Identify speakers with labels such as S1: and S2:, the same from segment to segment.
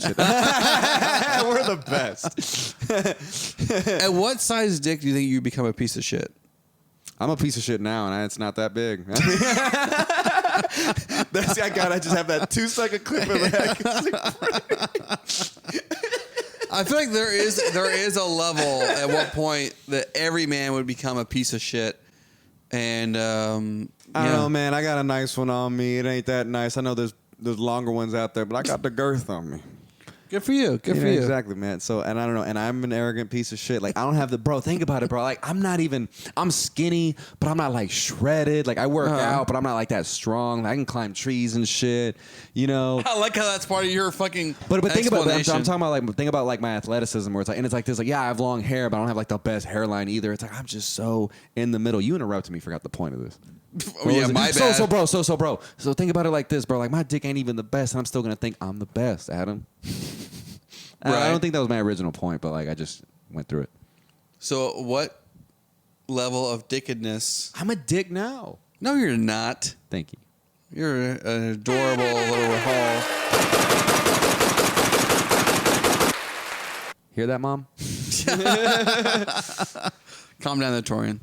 S1: We're the best.
S2: At what size dick do you think you become a piece of shit?
S1: I'm a piece of shit now, and it's not that big. I just have that 2-second clip of that.
S2: I feel like there is a level at what point that every man would become a piece of shit. And
S1: I don't know, man. I got a nice one on me. It ain't that nice. I know there's longer ones out there, but I got the girth on me.
S2: Good for you. Good for you.
S1: Exactly, man. So, and I don't know, and I'm an arrogant piece of shit. Like, I don't have bro, think about it, bro. Like, I'm skinny, but I'm not like shredded. Like, I work out, but I'm not like that strong. Like, I can climb trees and shit, you know.
S2: I like how that's part of your fucking
S1: But think about it. I'm talking about think about like my athleticism where it's like, and it's like this, like, yeah, I have long hair, but I don't have like the best hairline either. It's like, I'm just so in the middle. You interrupted me, forgot the point of this.
S2: Oh, yeah, my bad.
S1: Bro. So think about it like this, bro. Like, my dick ain't even the best, and I'm still going to think I'm the best, Adam. Right. I don't think that was my original point, but like I just went through it. So
S2: what level of dickedness?
S1: I'm a dick now.
S2: No, you're not.
S1: Thank you.
S2: You're an adorable little Rahal.
S1: Hear that, Mom?
S2: Calm down there, Torian.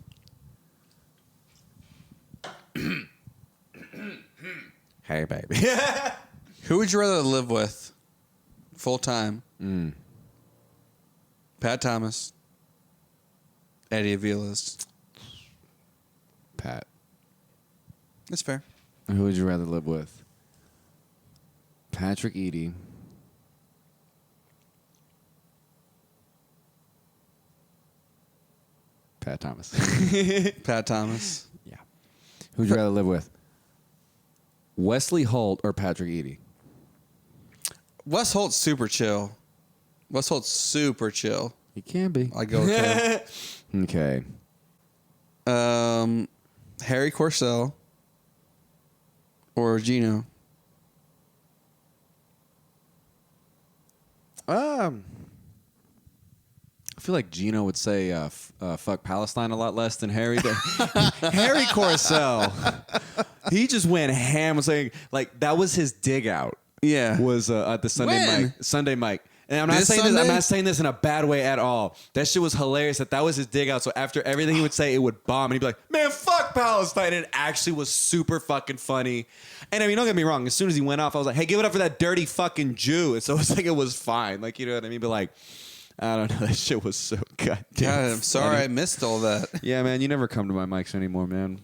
S1: Hey, baby.
S2: Who would you rather live with full time? Pat Thomas, Eddie Aviles.
S1: Pat.
S2: That's fair.
S1: Who would you rather live with? Patrick Eady. Pat Thomas.
S2: Pat Thomas.
S1: Yeah. Who would you rather live with? Wesley Holt or Patrick Eady?
S2: Wes Holt's super chill. Wes Holt's super chill.
S1: He can be.
S2: I go with him.
S1: Okay.
S2: Harry Corsell or
S1: I feel like Gino would say fuck Palestine a lot less than Harry. Harry Corsell, he just went ham saying, like, that was his dig out.
S2: Yeah.
S1: Was at the Sunday mic. And I'm not saying this in a bad way at all. That shit was hilarious. That was his dig out. So after everything he would say, it would bomb. And he'd be like, man, fuck Palestine. And it actually was super fucking funny. And I mean, don't get me wrong. As soon as he went off, I was like, hey, give it up for that dirty fucking Jew. And so it's like, it was fine. Like, you know what I mean? But like, I don't know. That shit was so goddamn
S2: God, I'm sorry I missed all that.
S1: Yeah, man. You never come to my mics anymore, man.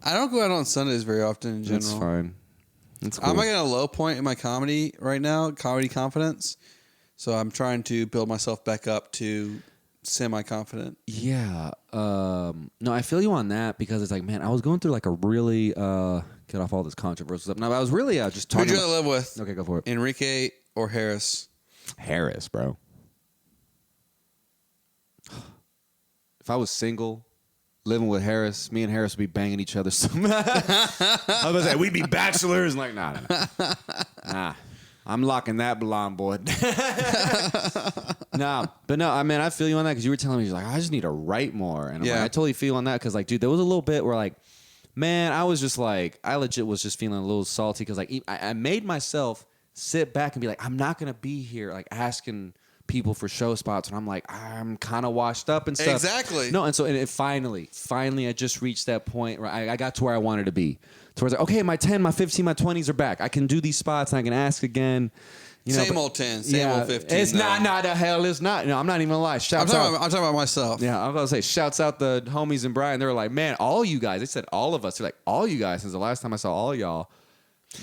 S2: I don't go out on Sundays very often in general.
S1: That's fine. That's cool.
S2: I'm like at a low point in my comedy right now, comedy confidence. So I'm trying to build myself back up to semi-confident.
S1: Yeah. No, I feel you on that because it's like, man, I was going through like a really get off all this controversial stuff. No, I was really just talking.
S2: Who'd you live with?
S1: Okay, go for it.
S2: Enrique or Harris?
S1: Harris, bro. If I was single, living with Harris, me and Harris would be banging each other. I was gonna say we'd be bachelors. Like, nah. I'm locking that blonde boy. Nah, but no, I mean, I feel you on that because you were telling me, you're like, I just need to write more. And I'm like, I totally feel on that because, like, dude, there was a little bit where, like, man, I was just like, I legit was just feeling a little salty because, like, I made myself sit back and be like, I'm not going to be here, like, asking people for show spots. And I'm like, I'm kind of washed up and stuff.
S2: Exactly.
S1: No, and so it finally, I just reached that point where I got to where I wanted to be. Towards like, okay, my 10, my 15, my 20s are back. I can do these spots and I can ask again. You know,
S2: same old 10, same old 15.
S1: It's not the hell. It's not. No, I'm not even gonna lie.
S2: I'm talking about myself.
S1: Yeah, I'm gonna say shouts out the homies and Brian. They were like, man, all you guys. They said all of us. They're like, all you guys. Since the last time I saw all y'all.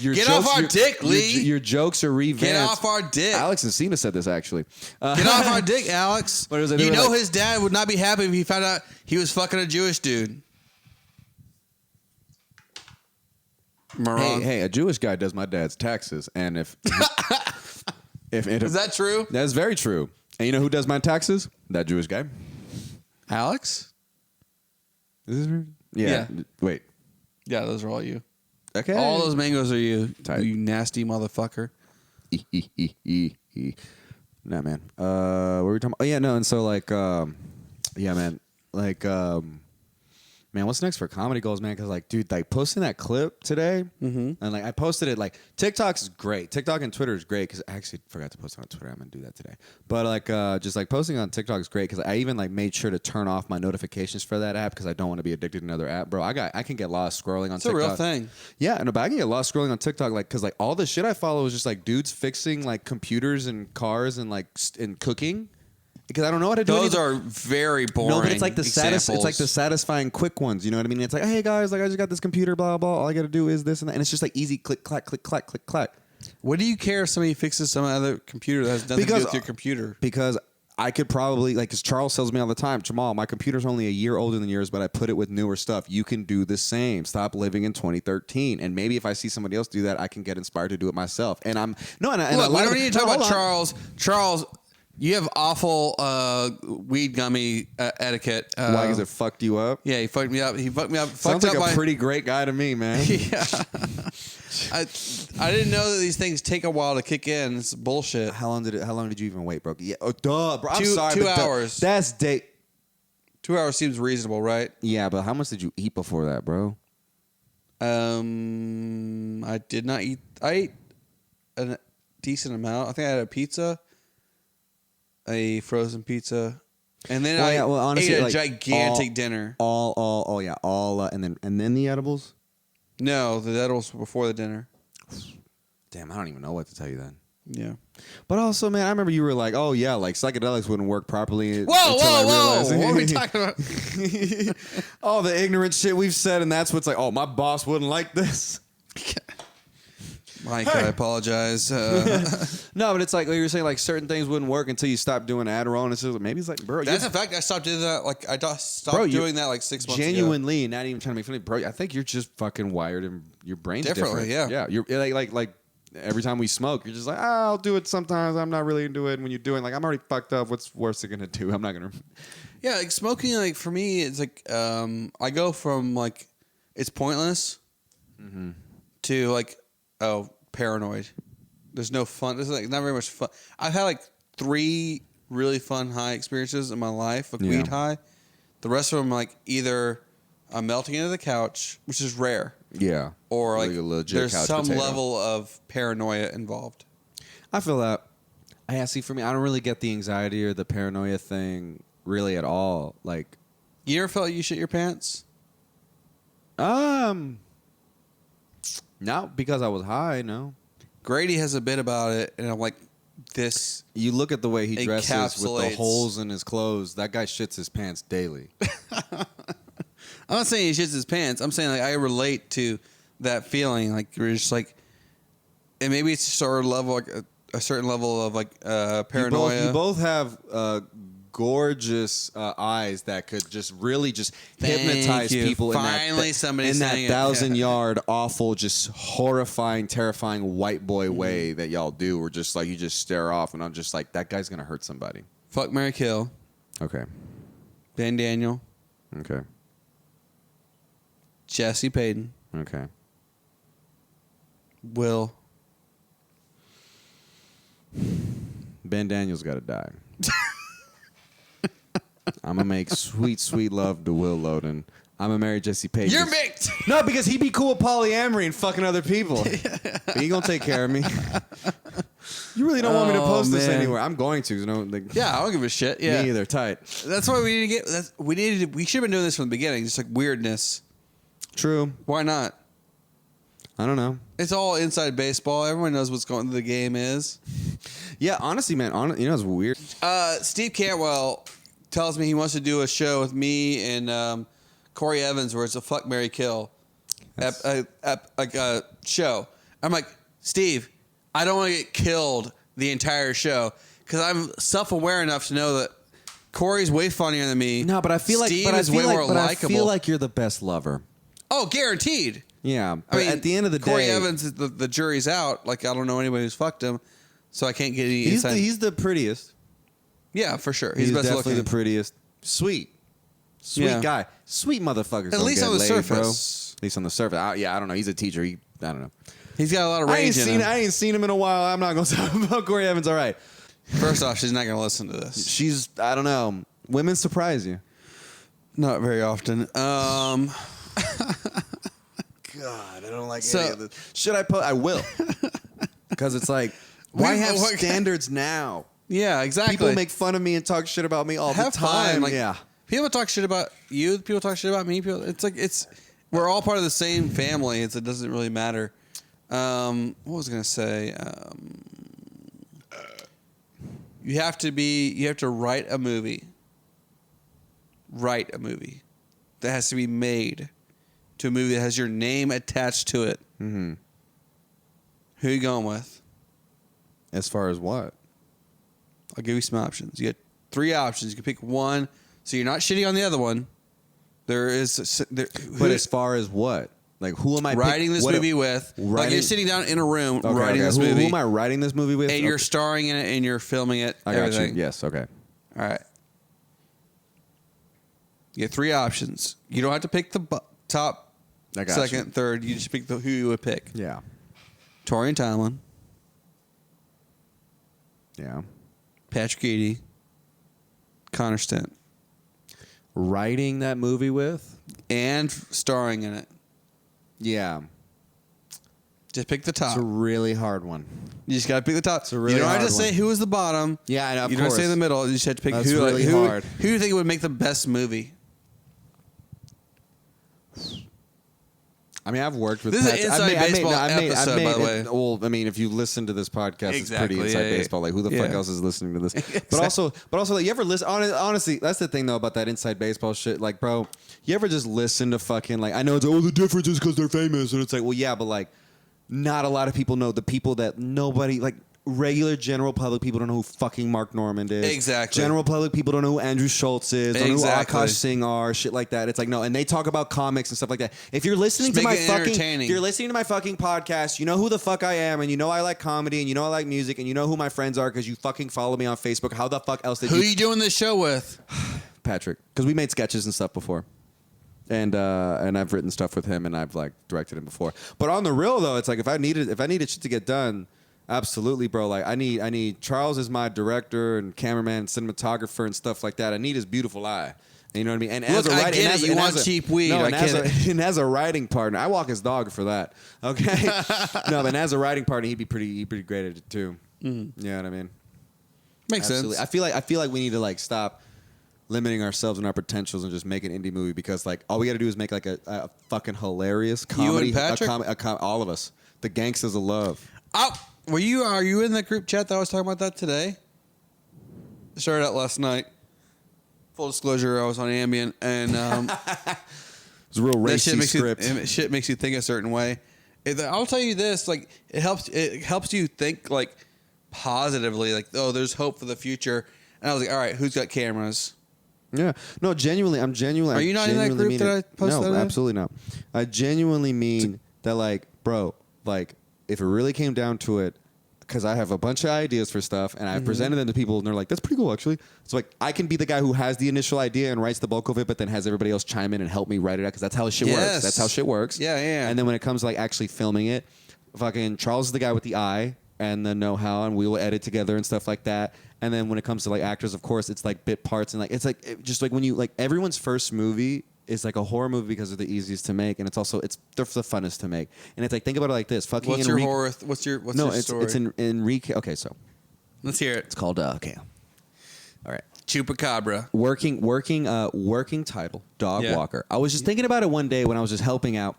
S2: Get off our dick, Lee.
S1: Your jokes are revamped.
S2: Get off our dick.
S1: Alex and Cena said this actually.
S2: Get off our dick, Alex. You know his dad would not be happy if he found out he was fucking a Jewish dude.
S1: Hey, a Jewish guy does my dad's taxes, and if
S2: is that true?
S1: That's very true. And you know who does my taxes? That Jewish guy.
S2: Alex?
S1: Is this true? Yeah. Wait.
S2: Yeah, those are all you.
S1: Okay.
S2: All those mangoes are you.
S1: Tight.
S2: You nasty motherfucker.
S1: Nah, man. What were we talking about? Oh, yeah, no. And so, like, yeah, man. Like, Man, what's next for comedy goals, man? Because, like, dude, like, posting that clip today, and, like, I posted it, like, TikTok is great. TikTok and Twitter is great, because I actually forgot to post it on Twitter. I'm going to do that today. But, like, just, like, posting on TikTok is great, because I even, like, made sure to turn off my notifications for that app, because I don't want to be addicted to another app. Bro, I can get lost scrolling on TikTok.
S2: It's a real thing.
S1: Yeah, but I can get lost scrolling on TikTok, like, because, like, all the shit I follow is just, like, dudes fixing, like, computers and cars and, like, and cooking. Because I don't know how to do
S2: Those are very boring.
S1: No, but it's like the
S2: examples.
S1: it's like the satisfying quick ones. You know what I mean? It's like, hey guys, like I just got this computer, blah blah. All I got to do is this and that, and it's just like easy, click clack, click clack, click clack.
S2: What do you care if somebody fixes some other computer that has nothing to do with your computer?
S1: Because I could probably, like, because Charles tells me all the time, Jamal, my computer's only a year older than yours, but I put it with newer stuff. You can do the same. Stop living in 2013. And maybe if I see somebody else do that, I can get inspired to do it myself. And I'm no, and
S2: Look, we don't need to talk about Charles. Charles. You have awful weed gummy etiquette.
S1: Why? Because it fucked you up?
S2: Yeah, he fucked me up.
S1: Sounds like a pretty great guy to me, man.
S2: Yeah. I didn't know that these things take a while to kick in. It's bullshit.
S1: How long did you even wait, bro? Yeah, duh, bro. I'm sorry.
S2: 2 hours.
S1: That's date.
S2: 2 hours seems reasonable, right?
S1: Yeah, but how much did you eat before that, bro?
S2: I did not eat. I ate a decent amount. I think I had a pizza. A frozen pizza, and then honestly, ate a gigantic dinner.
S1: And then the edibles.
S2: No, the edibles before the dinner.
S1: Damn, I don't even know what to tell you then.
S2: Yeah,
S1: but also, man, I remember you were like, "Oh yeah, like psychedelics wouldn't work properly."
S2: Whoa! What are we talking about?
S1: All the ignorant shit we've said, and that's what's like, "Oh, my boss wouldn't like this."
S2: Mike, I apologize.
S1: No, but it's like you were saying, like certain things wouldn't work until you stopped doing Adderall, and it's just, maybe it's like, bro,
S2: that's a fact. I stopped doing that. Like I stopped doing that like 6 months
S1: genuinely,
S2: ago.
S1: Not even trying to make funny, bro. I think you're just fucking wired, and your brain's
S2: differently.
S1: different. Yeah. You're like every time we smoke, you're just like, I'll do it sometimes. I'm not really into it. And when you're doing, like, I'm already fucked up. What's worse it gonna do? I'm not gonna.
S2: Yeah, like smoking. Like for me, it's like I go from like it's pointless to like paranoid. There's no fun. There's like not very much fun. I've had like 3 really fun high experiences in my life with weed high. The rest of them, like either I'm melting into the couch, which is rare.
S1: Yeah.
S2: Or like there's some
S1: potato.
S2: level of paranoia involved.
S1: I feel that. See, for me, I don't really get the anxiety or the paranoia thing really at all. Like,
S2: you ever felt you shit your pants?
S1: Not because I was high, no.
S2: Grady has a bit about it, and I'm like, this.
S1: You look at the way he dresses with the
S2: encapsulates-
S1: holes in his clothes. That guy shits his pants daily.
S2: I'm not saying he shits his pants. I'm saying like I relate to that feeling. Like you're just like, and maybe it's just sort of level, like a certain level of like paranoia.
S1: You both have gorgeous eyes that could just really just hypnotize people
S2: Finally,
S1: in that 1,000-yard awful, just horrifying, terrifying white boy way that y'all do. Where just like you just stare off, and I'm just like, that guy's gonna hurt somebody.
S2: Fuck, marry, kill.
S1: Okay.
S2: Ben Daniel.
S1: Okay.
S2: Jesse Payton.
S1: Okay.
S2: Will.
S1: Ben Daniel's got to die. I'm going to make sweet, sweet love to Will Loden. I'm going to marry Jesse Payton.
S2: You're mixed.
S1: No, because he'd be cool with polyamory and fucking other people. He going to take care of me. You really don't want me to post this anywhere. I'm going to. You know, like,
S2: Yeah, I don't give a shit. Yeah.
S1: Me either. Tight.
S2: That's why we need to get. We should have been doing this from the beginning. Just like weirdness.
S1: True.
S2: Why not?
S1: I don't know.
S2: It's all inside baseball. Everyone knows what's going. The game is.
S1: Yeah, honestly, man. You know, it's weird.
S2: Steve Cantwell tells me he wants to do a show with me and Corey Evans where it's a fuck, marry, kill, like a show. I'm like, Steve, I don't want to get killed the entire show because I'm self-aware enough to know that Corey's way funnier than me.
S1: No, but I feel like
S2: Steve is way more likable.
S1: I feel like you're the best lover.
S2: Oh, guaranteed.
S1: Yeah, but I mean, at the end of the
S2: Corey
S1: day,
S2: Evans, the jury's out. Like, I don't know anybody who's fucked him, so I can't get any insight.
S1: He's the prettiest.
S2: Yeah, for sure. He's
S1: definitely
S2: looking.
S1: the prettiest. Sweet guy. Sweet motherfuckers.
S2: At least on the surface.
S1: At least on the surface. I don't know. He's a teacher. I don't know.
S2: He's got a lot of range in him.
S1: I ain't seen him in a while. I'm not going to talk about Corey Evans. All right.
S2: First off, she's not going to listen to this.
S1: I don't know. Women surprise you.
S2: Not very often.
S1: God, I don't like any of this. Should I post? I will. Because it's like, why have standards now?
S2: Yeah, exactly.
S1: People make fun of me and talk shit about me all the time.
S2: Like,
S1: yeah.
S2: People talk shit about you. People talk shit about me. We're all part of the same family. It doesn't really matter. What was I going to say? You have to write a movie. Write a movie that has to be made to a movie that has your name attached to it.
S1: Mm-hmm.
S2: Who are you going with?
S1: As far as what?
S2: I'll give you some options. You get 3 options. You can pick one, so you're not shitting on the other one. But
S1: as far as what? Like, who am I
S2: writing this movie with? Like, you're sitting down in a room writing this movie.
S1: Who am I writing this movie with?
S2: And you're starring in it, and you're filming it.
S1: I got you. Yes. Okay.
S2: All right. You get 3 options. You don't have to pick the top, second, third. You just pick who you would pick.
S1: Yeah.
S2: Tori and Tomlin.
S1: Yeah.
S2: Patrick Eady. Connor Stent.
S1: Writing that movie with?
S2: And starring in it.
S1: Yeah.
S2: Just pick the top.
S1: It's a really hard one.
S2: You just got to pick the top.
S1: It's a really
S2: you don't
S1: hard
S2: have to say who was the bottom.
S1: Yeah, I know,
S2: you don't have to say the middle. You just have to pick who.
S1: Really hard.
S2: Who do you think would make the best movie?
S1: I mean, I've worked with.
S2: This is an inside baseball episode, by the way.
S1: Well, I mean, if you listen to this podcast, it's pretty inside baseball. Like, who the fuck else is listening to this? Exactly. But also, like, you ever listen? Honestly, that's the thing though about that inside baseball shit. Like, bro, you ever just listen to fucking like? I know it's the difference is because they're famous, and it's like, well, yeah, but like, not a lot of people know the people that nobody like. Regular general public people don't know who fucking Mark Normand is.
S2: Exactly.
S1: General public people don't know who Andrew Schultz is. Don't know who Akash Singh are. Shit like that. It's like no, and they talk about comics and stuff like that. If you're listening to my fucking podcast, you know who the fuck I am, and you know I like comedy, and you know I like music, and you know who my friends are because you fucking follow me on Facebook. How the fuck else did
S2: you? Who are you doing this show with?
S1: Patrick, because we made sketches and stuff before. And I've written stuff with him, and I've like directed him before. But on the real though, it's like if I needed shit to get done. Absolutely, bro. Like I need Charles as my director and cameraman, and cinematographer and stuff like that. I need his beautiful eye. You know what I mean? And
S2: look, I get it. You want cheap weed.
S1: No,
S2: and
S1: as a writing partner, I walk his dog for that. Okay. No, but as a writing partner, he'd be pretty great at it too. Mm-hmm. You know what I mean?
S2: Makes sense.
S1: I feel like we need to like stop limiting ourselves and our potentials and just make an indie movie because like all we got to do is make like a fucking hilarious comedy.
S2: You and Patrick?
S1: All of us, the Gangsters of Love.
S2: Oh. Are you in that group chat that I was talking about that today? I started out last night. Full disclosure, I was on Ambien, and
S1: it was a real racy script.
S2: Shit makes you think a certain way. I'll tell you this: like it helps you think like positively, like there's hope for the future. And I was like, all right, who's got cameras?
S1: Yeah, no, genuinely, I'm genuinely.
S2: Are you not in that group that I posted?
S1: No, absolutely not. I genuinely mean that, like, bro, like. If it really came down to it, because I have a bunch of ideas for stuff, and I've presented them to people, and they're like, that's pretty cool, actually. So, like, I can be the guy who has the initial idea and writes the bulk of it, but then has everybody else chime in and help me write it out, because that's how shit works. That's how shit works.
S2: Yeah.
S1: And then when it comes to, like, actually filming it, fucking Charles is the guy with the eye and the know-how, and we will edit together and stuff like that. And then when it comes to, like, actors, of course, it's, like, bit parts, and, like, it's, like, just, like, when you, like, everyone's first movie is like a horror movie because they're the easiest to make, and they're the funnest to make. And it's like, think about it like this: fucking.
S2: What's your horror? What's your story?
S1: It's Enrique. Okay, so
S2: let's hear it.
S1: It's called okay. All right,
S2: Chupacabra.
S1: Working title: Dog Walker. I was just thinking about it one day when I was just helping out.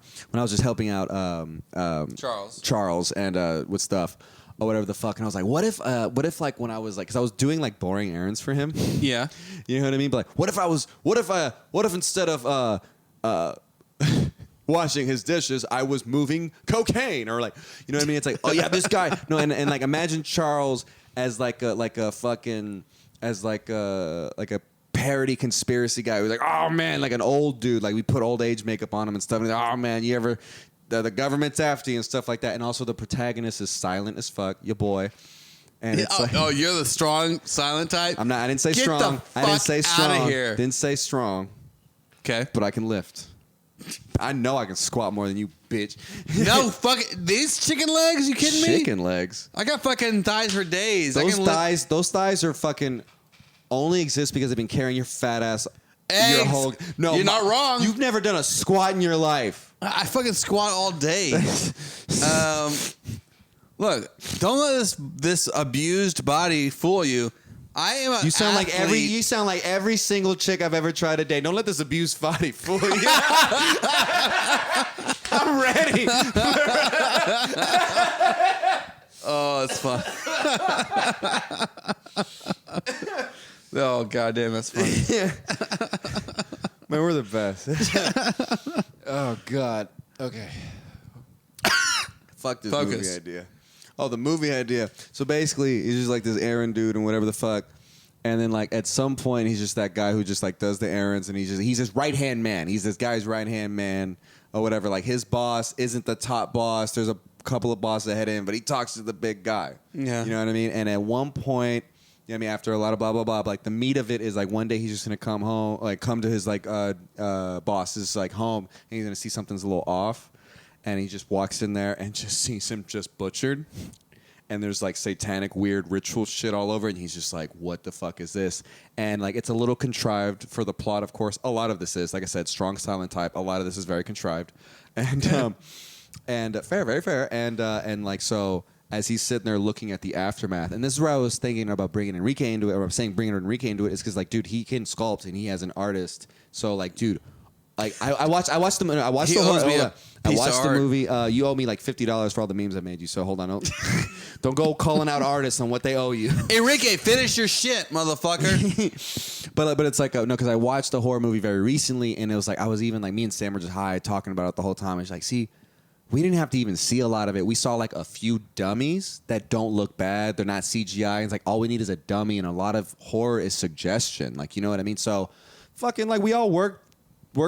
S1: Charles and with stuff. Or whatever the fuck, and I was like, what if like when I was like, because I was doing like boring errands for him.
S2: Yeah,
S1: you know what I mean. But like, what if instead of washing his dishes, I was moving cocaine, or like, you know what I mean? It's like, oh yeah, this guy. No, and like imagine Charles as like a parody conspiracy guy who's like, oh man, like an old dude, like we put old age makeup on him and stuff. And like, oh man, you ever. The government's after you and stuff like that. And also the protagonist is silent as fuck, your boy. And it's like,
S2: you're the strong, silent type?
S1: I didn't say strong. I didn't say strong.
S2: Out of here.
S1: Didn't say strong.
S2: Okay.
S1: But I can lift. I know I can squat more than you, bitch.
S2: No, fuck it. These chicken legs? You kidding me?
S1: Chicken legs.
S2: I got fucking thighs for days.
S1: Those thighs are fucking only exist because they've been carrying your fat ass
S2: Eggs.
S1: No,
S2: you're not wrong.
S1: You've never done a squat in your life.
S2: I fucking squat all day. Look, don't let this abused body fool you. I am.
S1: You sound like every single chick I've ever tried to date. Don't let this abused body fool you. I'm ready.
S2: Oh, it's fun. Oh, goddamn, that's funny.
S1: Yeah. Man, we're the best. Oh, God. Okay. Fuck this movie idea. Oh, the movie idea. So basically, he's just like this errand dude and whatever the fuck. And then like at some point, he's just that guy who just like does the errands, and he's his right hand man. He's this guy's right hand man or whatever. Like his boss isn't the top boss. There's a couple of bosses ahead of him, but he talks to the big guy.
S2: Yeah,
S1: you know what I mean. And at one point, you know what I mean, after a lot of blah blah blah, like the meat of it is like one day he's just gonna come to his like boss's like home, and he's gonna see something's a little off. And he just walks in there and just sees him just butchered. And there's like satanic weird ritual shit all over. And he's just like, what the fuck is this? And like, it's a little contrived for the plot, of course. A lot of this is, like I said, strong silent type. A lot of this is very contrived. And, fair, very fair. And like, so as he's sitting there looking at the aftermath, and this is where I was thinking about bringing Enrique into it, or I'm saying bringing Enrique into it, is because like, dude, he can sculpt and he has an artist. So like, dude, like I watched the movie. You owe me like $50 for all the memes I made you. So hold on, don't go calling out artists on what they owe you.
S2: Enrique, finish your shit, motherfucker.
S1: but it's like no, because I watched a horror movie very recently, and it was like I was even like me and Sam were just high talking about it the whole time. It's like, see, we didn't have to even see a lot of it. We saw like a few dummies that don't look bad. They're not CGI. And it's like all we need is a dummy, and a lot of horror is suggestion. Like, you know what I mean? So fucking like we all work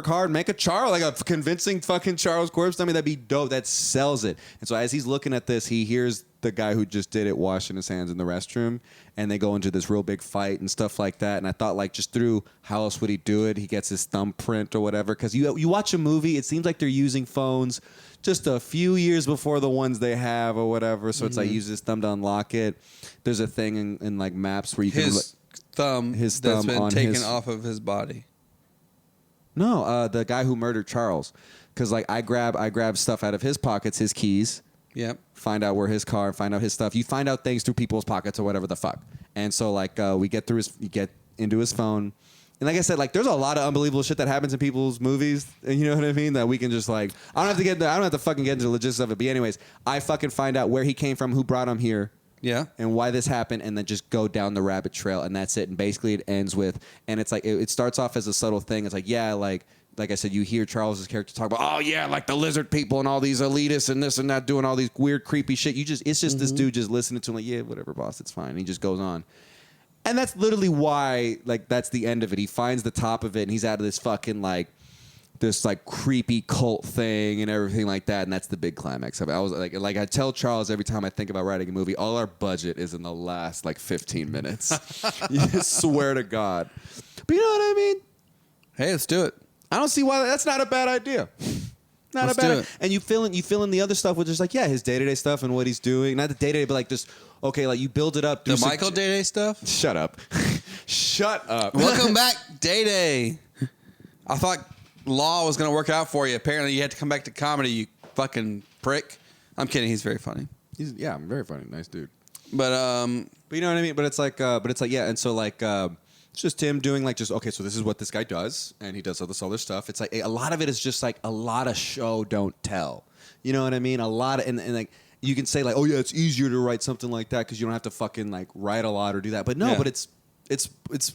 S1: hard, make a Charles, like a convincing fucking Charles corpse dummy. That'd be dope. That sells it. And so as he's looking at this, he hears the guy who just did it washing his hands in the restroom, and they go into this real big fight and stuff like that. And I thought, like, just through how else would he do it? He gets his thumbprint or whatever. Because you watch a movie, it seems like they're using phones just a few years before the ones they have or whatever. So it's like use his thumb to unlock it. There's a thing in like maps where you can
S2: his thumb that's been taken off of his body.
S1: No, the guy who murdered Charles, because like I grab stuff out of his pockets, his keys.
S2: Yep.
S1: Find out where his car, find out his stuff. You find out things through people's pockets or whatever the fuck. And so like we get into his phone, and like I said, like there's a lot of unbelievable shit that happens in people's movies, and you know what I mean. That we can just like I don't have to fucking get into the logistics of it. But anyways, I fucking find out where he came from, who brought him here.
S2: Yeah.
S1: And why this happened, and then just go down the rabbit trail, and that's it. And basically it ends with, and it's like, it starts off as a subtle thing. It's like, yeah, like I said, you hear Charles's character talk about, oh yeah, like the lizard people and all these elitists and this and that doing all these weird, creepy shit. It's just this dude just listening to him like, yeah, whatever, boss, it's fine. And he just goes on. And that's literally why, like, that's the end of it. He finds the top of it, and he's out of this fucking, like, this like creepy cult thing and everything like that, and that's the big climax of it. I was like I tell Charles every time I think about writing a movie, all our budget is in the last like 15 minutes. You swear to God. But you know what I mean?
S2: Hey, let's do it.
S1: I don't see why that's not a bad idea. Not
S2: let's
S1: a bad
S2: do
S1: idea. And you fill in the other stuff with just like, yeah, his day-to-day stuff and what he's doing. Not the day-to-day, but like just okay, like you build it up.
S2: The Michael Day-Day stuff?
S1: Shut up. Shut up.
S2: Welcome back, Day-Day. I thought law was going to work out for you. Apparently, you had to come back to comedy, you fucking prick. I'm kidding. He's very funny.
S1: I'm very funny. Nice dude.
S2: But
S1: you know what I mean? But it's like, yeah. And so like, it's just him doing like, just, okay, so this is what this guy does. And he does all this other stuff. It's like, a lot of it is just like a lot of show, don't tell. You know what I mean? A lot of, and like, you can say like, oh yeah, it's easier to write something like that because you don't have to fucking like write a lot or do that. But no, but it's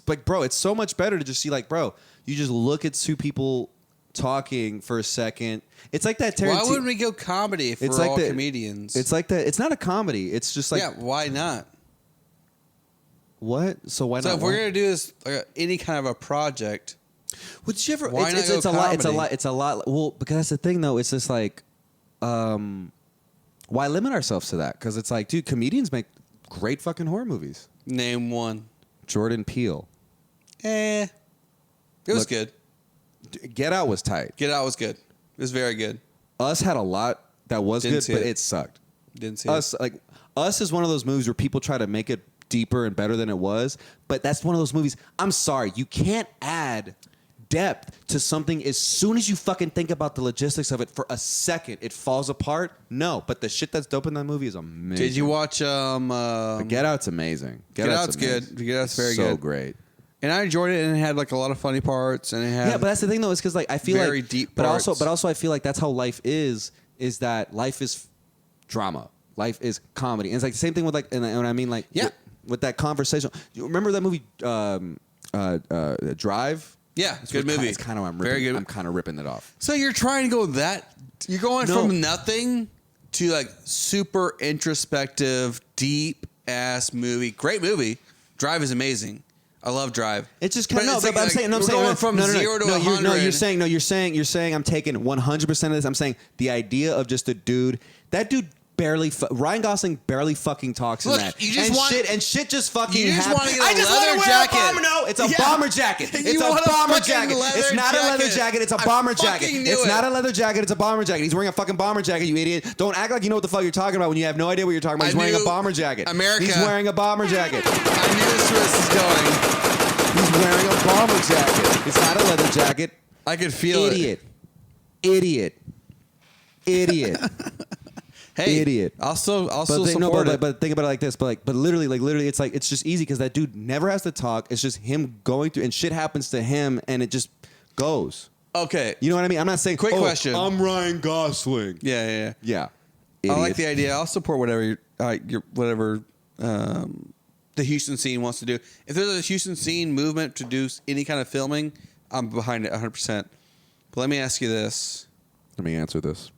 S1: like, bro, it's so much better to just see like, bro, you just look at two people talking for a second. It's like that Tarantino.
S2: Why wouldn't we go comedy if we're all comedians?
S1: It's like that. It's not a comedy. It's just like,
S2: yeah, why not?
S1: What? So why not?
S2: So if we're gonna do this any kind of a project,
S1: would you ever?
S2: Why not go
S1: it's a
S2: comedy?
S1: lot. It's a lot. Well, because that's the thing, though. It's just like, why limit ourselves to that? Because it's like, dude, comedians make great fucking horror movies.
S2: Name one.
S1: Jordan Peele.
S2: It was good.
S1: Get Out was tight.
S2: Get Out was good. It was very good.
S1: Us had a lot that was
S2: Didn't
S1: good, but
S2: see
S1: it sucked.
S2: Didn't see
S1: Us
S2: it.
S1: like Us is one of those movies where people try to make it deeper and better than it was, but that's one of those movies. I'm sorry, you can't add depth to something as soon as you fucking think about the logistics of it for a second, it falls apart. No, but the shit that's dope in that movie is amazing.
S2: Did you watch
S1: Get Out's amazing.
S2: Get Out's good. Get Out's very good.
S1: So great.
S2: And I enjoyed it, and it had like a lot of funny parts, and it had
S1: but that's the thing though, is because like I feel
S2: very
S1: like
S2: deep
S1: but
S2: parts.
S1: also I feel like that's how life is that life is drama, life is comedy, and it's like the same thing with like, and I mean like with that conversation. You remember that movie Drive?
S2: Yeah, it's good movie.
S1: It's kind of
S2: very good.
S1: I'm kind of ripping it off.
S2: So you're trying to go that you're going from nothing to like super introspective, deep ass movie. Great movie. Drive is amazing. I love Drive.
S1: It's just kind of I'm saying
S2: going from 0 to 100.
S1: You're saying I'm taking 100% of this. I'm saying the idea of just a dude. That dude barely Ryan Gosling barely fucking talks in that.
S2: You just
S1: shit just fucking
S2: you just
S1: happens.
S2: want to get a leather jacket.
S1: It's a bomber jacket. It's a bomber jacket. It's not a leather jacket. It's a bomber jacket. It's not a leather jacket. It's a bomber jacket. He's wearing a fucking bomber jacket, you idiot. Don't act like you know what the fuck you're talking about when you have no idea what you're talking about. He's wearing a bomber jacket.
S2: America.
S1: He's wearing a bomber jacket.
S2: I knew this was going.
S1: He's wearing a bomber jacket. It's not a leather jacket.
S2: I could feel
S1: it. Idiot.
S2: Hey,
S1: idiot.
S2: I'll still
S1: support
S2: it.
S1: But think about it like this. But literally, it's just easy because that dude never has to talk. It's just him going through, and shit happens to him, and it just goes.
S2: Okay,
S1: you know what I mean? I'm not saying.
S2: Quick question.
S1: I'm Ryan Gosling.
S2: Yeah.
S1: Idiot.
S2: I like the idea. I'll support whatever the Houston scene wants to do. If there's a Houston scene movement to do any kind of filming, I'm behind it 100%. But let me ask you this.
S1: Let me answer this.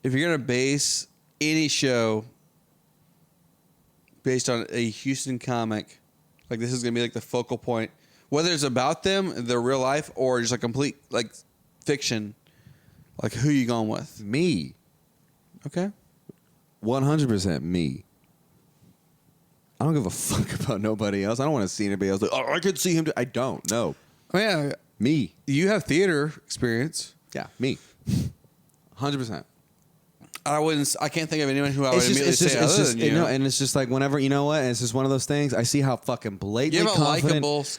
S2: If you're going to base any show based on a Houston comic, like this is going to be like the focal point, whether it's about them, their real life, or just a complete like fiction, like who you going with?
S1: Me.
S2: Okay.
S1: 100% me. I don't give a fuck about nobody else. I don't want to see anybody else. Like, oh, I could see him. I don't. No.
S2: Oh, yeah.
S1: Me.
S2: You have theater experience.
S1: Yeah. Me. 100%.
S2: I can't think of anyone who I would immediately say other than you.
S1: And it's just like whenever, you know what? And it's just one of those things. I see how fucking blatantly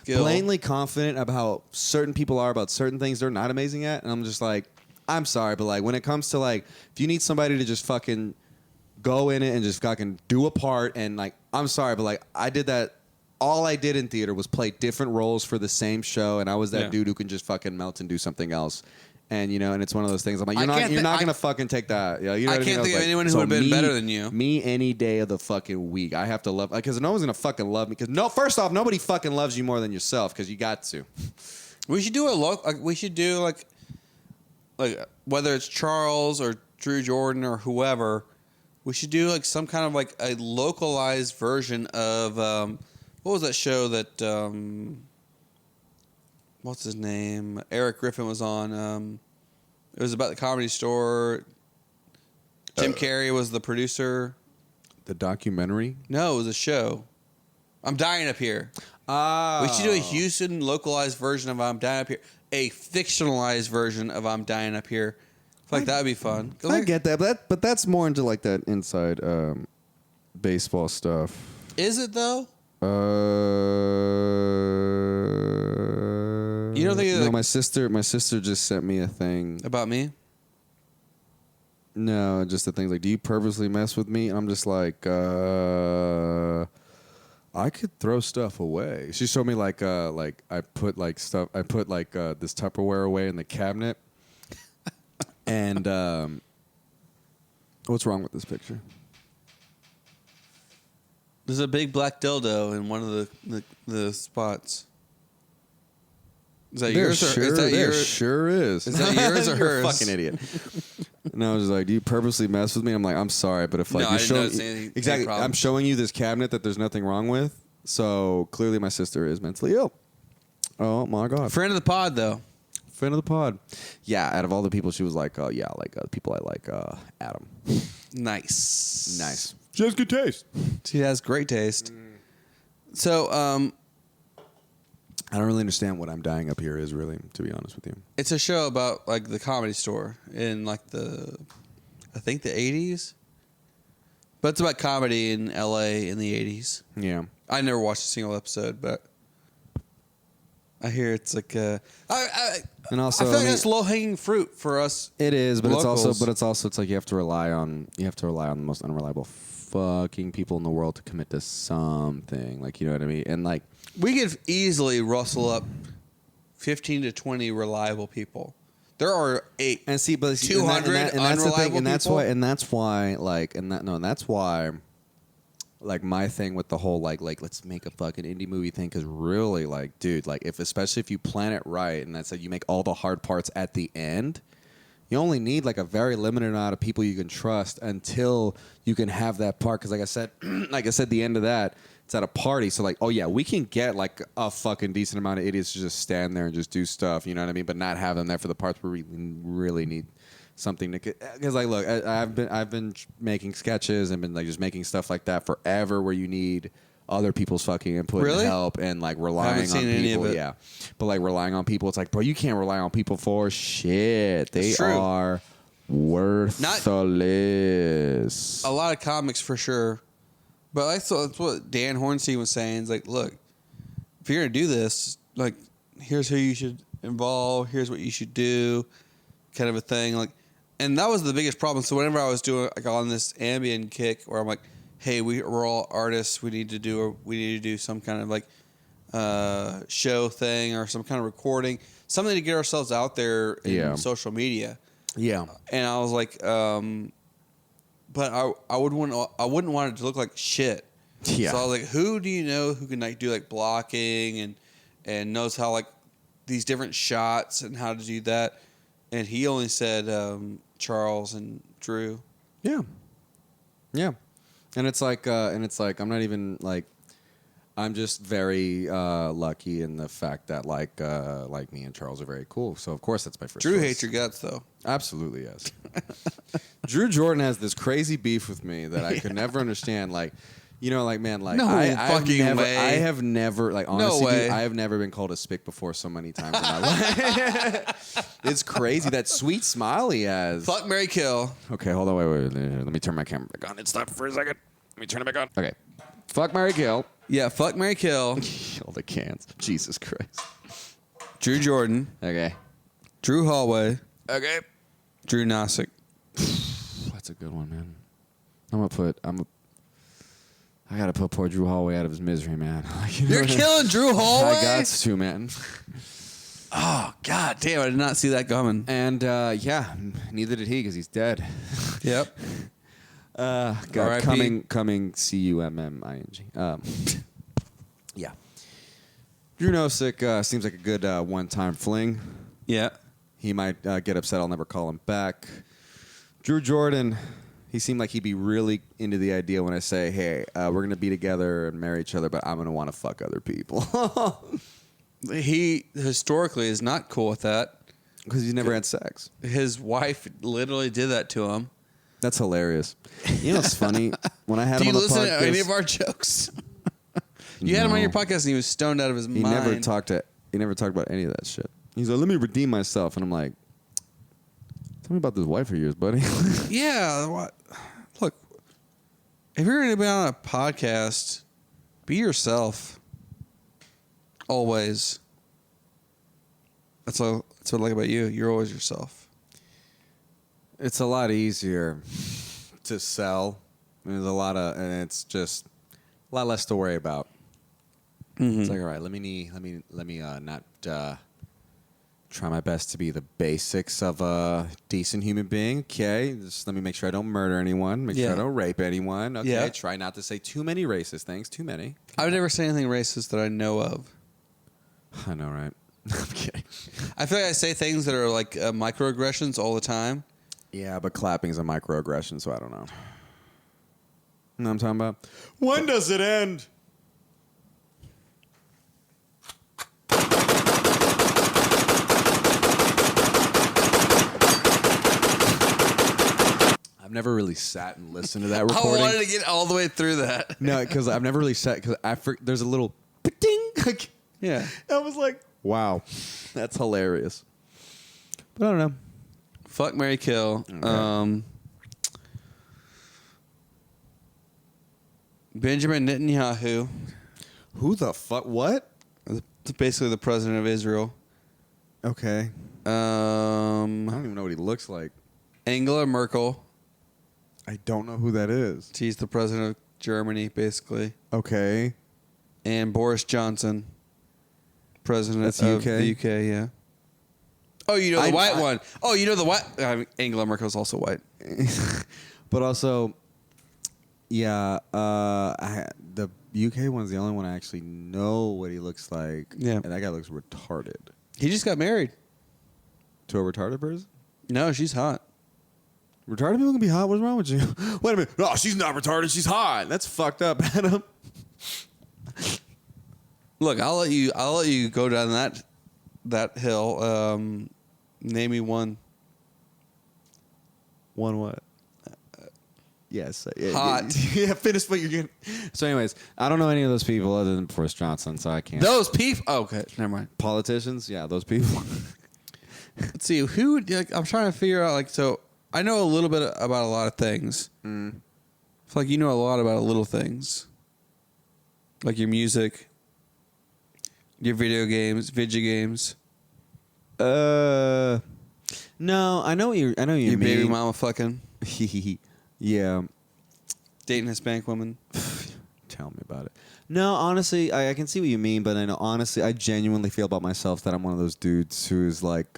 S1: blatantly confident about how certain people are about certain things they're not amazing at. And I'm just like, I'm sorry, but like when it comes to like, if you need somebody to just fucking go in it and just fucking do a part, and like, I'm sorry, but like I did that. All I did in theater was play different roles for the same show, and I was that dude who can just fucking melt and do something else. And you know, and it's one of those things. I'm like, you're not gonna fucking take that. You know
S2: I can't think of anyone who would have been better than you.
S1: Me any day of the fucking week. I have to love, because no one's gonna fucking love me. Because first off, nobody fucking loves you more than yourself. Because you got to.
S2: We should do we should do like whether it's Charles or Drew Jordan or whoever. We should do like some kind of like a localized version of what was that show that what's his name? Eric Griffin was on. It was about the Comedy Store. Jim Carrey was the producer.
S1: The documentary?
S2: No, it was a show. I'm Dying Up Here. We should do a Houston localized version of I'm Dying Up Here. A fictionalized version of I'm Dying Up Here. I feel like that would be fun.
S1: I get that, but that's more into like that inside baseball stuff.
S2: Is it though? You don't think?
S1: No, my sister just sent me a thing
S2: about me.
S1: No, just the things like, do you purposely mess with me? And I'm just like, I could throw stuff away. She showed me like I put like stuff. I put like this Tupperware away in the cabinet. And what's wrong with this picture?
S2: There's a big black dildo in one of the spots. Is that yours?
S1: Sure is.
S2: Is that yours or hers?
S1: You're a fucking idiot. And I was like, do you purposely mess with me? I'm like, I'm sorry, but if like you're showing exactly, I'm showing you this cabinet that there's nothing wrong with. So clearly, my sister is mentally ill. Oh my god!
S2: Friend of the pod, though.
S1: Friend of the pod. Yeah, out of all the people, she was like, people I like, Adam.
S2: Nice.
S1: She has good taste.
S2: She has great taste. So,
S1: I don't really understand what I'm Dying Up Here is, really, to be honest with you.
S2: It's a show about like the Comedy Store in like I think the 80s. But it's about comedy in LA in the 80s.
S1: Yeah.
S2: I never watched a single episode, but I hear it's like
S1: and also
S2: I feel like that's low hanging fruit for us.
S1: It is, but
S2: locals.
S1: it's like you have to rely on the most unreliable fucking people in the world to commit to something. Like, you know what I mean? And like
S2: we could easily rustle up 15 to 20 reliable people. There are 200 unreliable
S1: and that's
S2: people.
S1: that's why like my thing with the whole like let's make a fucking indie movie thing, because really, like, dude, like especially if you plan it right, and that's like you make all the hard parts at the end, you only need like a very limited amount of people you can trust until you can have that part. Because like I said, the end of that, it's at a party, so like, oh yeah, we can get like a fucking decent amount of idiots to just stand there and just do stuff, you know what I mean, but not have them there for the parts where we really need something to, because like, look, I've been making sketches and been like just making stuff like that forever, where you need other people's fucking input and help, and like relying on people. Yeah, but like relying on people, it's like, bro, you can't rely on people for shit. They are worthless.
S2: A lot of comics for sure, but that's what Dan Hornstein was saying. It's like, look, if you're gonna do this, like, here's who you should involve. Here's what you should do, kind of a thing. Like. And that was the biggest problem. So whenever I was doing like on this ambient kick, where I'm like, "Hey, we're all artists. We need to do some kind of like show thing or some kind of recording, something to get ourselves out there in social media."
S1: Yeah.
S2: And I was like, but I wouldn't want it to look like shit.
S1: Yeah.
S2: So I was like, who do you know who can like do like blocking and knows how like these different shots and how to do that? And he only said Charles and Drew.
S1: Yeah. Yeah. And it's like I'm not even like, I'm just very lucky in the fact that like me and Charles are very cool. So of course that's my first
S2: Drew
S1: choice.
S2: hates your guts though.
S1: Absolutely, yes. Drew Jordan has this crazy beef with me that I could never understand. Like, you know, like, man, like,
S2: no fucking way.
S1: I have never, like, honestly,
S2: no way.
S1: Dude, I have never been called a spick before so many times in my life. It's crazy. That sweet smile he has.
S2: Fuck, marry, kill.
S1: Okay, hold on, wait. Let me turn my camera back on. It stopped for a second. Let me turn it back on. Okay. Fuck, marry, kill.
S2: Yeah, fuck, marry, kill.
S1: All the cans. Jesus Christ.
S2: Drew Jordan.
S1: Okay.
S2: Drew Hallway.
S1: Okay.
S2: Drew Nosick.
S1: That's a good one, man. I gotta put poor Drew Hallway out of his misery, man.
S2: You're killing Drew Hallway?
S1: I got to, man.
S2: Oh, god damn, I did not see that coming.
S1: And yeah, neither did he, because he's dead.
S2: Yep.
S1: God, coming CUMMING. Yeah. Drew Nosick seems like a good one-time fling.
S2: Yeah.
S1: He might get upset I'll never call him back. Drew Jordan, he seemed like he'd be really into the idea when I say, hey, we're going to be together and marry each other, but I'm going to want to fuck other people.
S2: He historically is not cool with that.
S1: Because he's never had sex.
S2: His wife literally did that to him.
S1: That's hilarious. You know what's funny? When I had him on the podcast... Do you
S2: listen to any of our jokes? You had him on your podcast and he was stoned out of his mind.
S1: He never talked about any of that shit. He's like, let me redeem myself. And I'm like, tell me about this wife of yours, buddy.
S2: Yeah. Look, if you're going to be on a podcast, be yourself. Always. That's what I like about you. You're always yourself.
S1: It's a lot easier to sell. And it's just a lot less to worry about. Mm-hmm. It's like, all right, let me not try my best to be the basics of a decent human being. Okay, just let me make sure I don't murder anyone. Make sure I don't rape anyone. Okay, try not to say too many racist things. Too many.
S2: I would never say anything racist that I know of.
S1: I know, right? I'm kidding.
S2: I feel like I say things that are like microaggressions all the time.
S1: Yeah, but clapping's a microaggression, so I don't know. You know what I'm talking about? When does it end? I've never really sat and listened to that recording.
S2: I wanted to get all the way through that.
S1: No, because I've never really sat, because there's a little ding.
S2: Yeah.
S1: I was like, wow, that's hilarious. But I don't know.
S2: Fuck, marry, kill. Okay. Benjamin Netanyahu.
S1: Who the fuck? What?
S2: It's basically the president of Israel.
S1: Okay. I don't even know what he looks like.
S2: Angela Merkel.
S1: I don't know who that is.
S2: She's the president of Germany, basically.
S1: Okay.
S2: And Boris Johnson, president
S1: That's
S2: of
S1: UK?
S2: the UK, yeah. Oh, you know the white one. Oh, you know the white... Angela Merkel's also white.
S1: But also, yeah, the UK one's the only one I actually know what he looks like.
S2: Yeah.
S1: And that guy looks retarded.
S2: He just got married.
S1: To a retarded person?
S2: No, she's hot.
S1: Retarded people can be hot. What's wrong with you? Wait a minute. No, she's not retarded. She's hot. That's fucked up, Adam.
S2: Look, I'll let you go down that hill. Name me one.
S1: One what? Yes. Yeah,
S2: hot.
S1: Yeah, finish what you're getting. So anyways, I don't know any of those people other than Boris Johnson, so I can't.
S2: Those people? Oh, okay, never mind.
S1: Politicians? Yeah, those people.
S2: Let's see. I'm trying to figure out, so I know a little bit about a lot of things. I feel like you know a lot about little things. Like your music, your video games.
S1: No, I know what you
S2: Your
S1: mean.
S2: baby mama fucking.
S1: Yeah.
S2: Dating Hispanic women.
S1: Tell me about it. No, honestly, I can see what you mean, but I know honestly, I genuinely feel about myself that I'm one of those dudes who's like,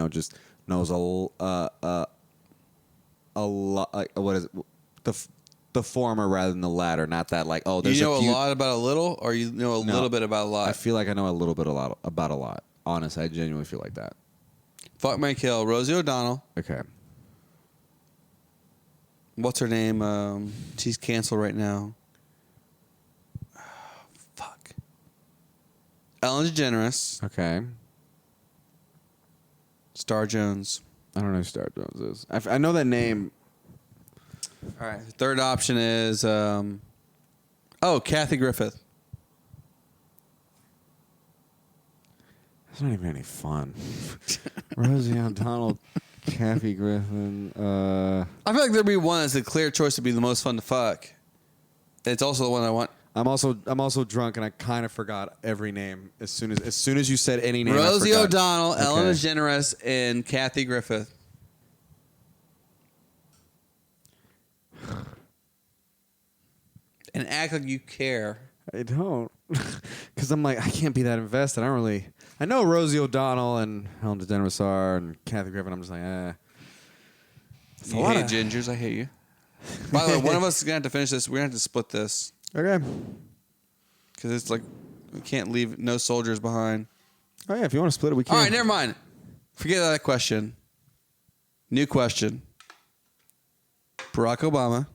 S1: just knows a lot. Like, what is it? The former rather than the latter. Not that like, oh, there's
S2: you know
S1: a few,
S2: a lot about a little, or you know a little bit about a lot.
S1: I feel like I know a little bit about a lot. Honestly, I genuinely feel like that.
S2: Fuck, Mary Kill, Rosie O'Donnell.
S1: Okay.
S2: What's her name? She's canceled right now. Fuck. Ellen DeGeneres.
S1: Okay.
S2: Star Jones.
S1: I don't know who Star Jones is. I know that name.
S2: All right. The third option is, Kathy Griffith.
S1: That's not even any fun. Rosie O'Donnell, Kathy Griffin.
S2: I feel like there'd be one that's a clear choice to be the most fun to fuck. It's also the one I want.
S1: I'm also drunk and I kind of forgot every name as soon as you said any name.
S2: Rosie
S1: I forgot.
S2: O'Donnell,
S1: Okay.
S2: Ellen DeGeneres, and Kathy Griffith. And act like you care.
S1: I don't, because I'm like I can't be that invested. I don't really. I know Rosie O'Donnell and Ellen DeGeneres are and Kathy Griffin. I'm just like,
S2: You hate gingers. I hate you. By the way, one of us is gonna have to finish this. We're gonna have to split this
S1: Okay.
S2: because it's like we can't leave no soldiers behind.
S1: Oh yeah, if you want to split it, we can.
S2: All right, never mind. Forget that question. New question. Barack Obama,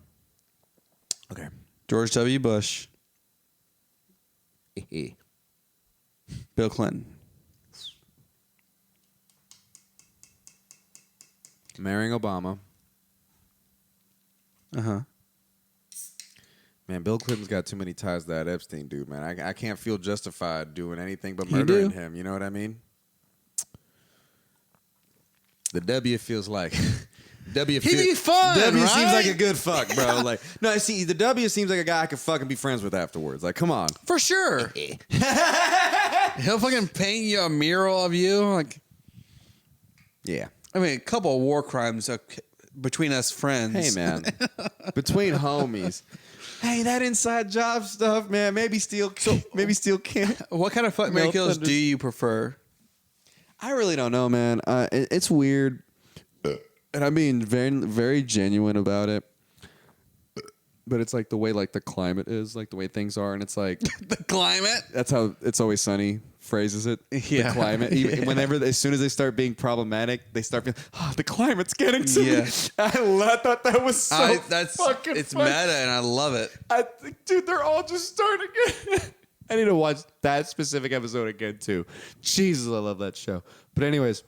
S1: Okay.
S2: George W. Bush, Bill Clinton.
S1: Marrying Obama.
S2: Uh-huh.
S1: Man, Bill Clinton's got too many ties to that Epstein dude, man. I can't feel justified doing anything but
S2: You
S1: murdering
S2: do.
S1: him. You know what I mean? The W feels like
S2: He'd be fun,
S1: W seems
S2: right?
S1: like a good fuck, bro. Like, no, see, the W seems like a guy I could fucking be friends with afterwards. Like, come on.
S2: For sure. He'll fucking paint you a mural of you. Like,
S1: Yeah.
S2: I mean, a couple of war crimes between us friends.
S1: Hey, man. Between homies. Hey, that inside job stuff, man. Maybe still can't.
S2: What kind of fuck Mary
S1: No
S2: kills
S1: thunder.
S2: do you prefer?
S1: I really don't know, man. It's weird, and I'm being very, very genuine about it. But it's like the way like the climate is, like the way things are, and it's like
S2: The climate?
S1: that's how It's Always Sunny phrases it.
S2: Yeah.
S1: The climate. Even, whenever, as soon as they start being problematic, they start being, the climate's getting to me.
S2: Yeah.
S1: I thought that was so fucking
S2: It's
S1: funny.
S2: meta, and I love it.
S1: I think, dude, they're all just starting again. I need to watch that specific episode again too. Jesus, I love that show. But anyways,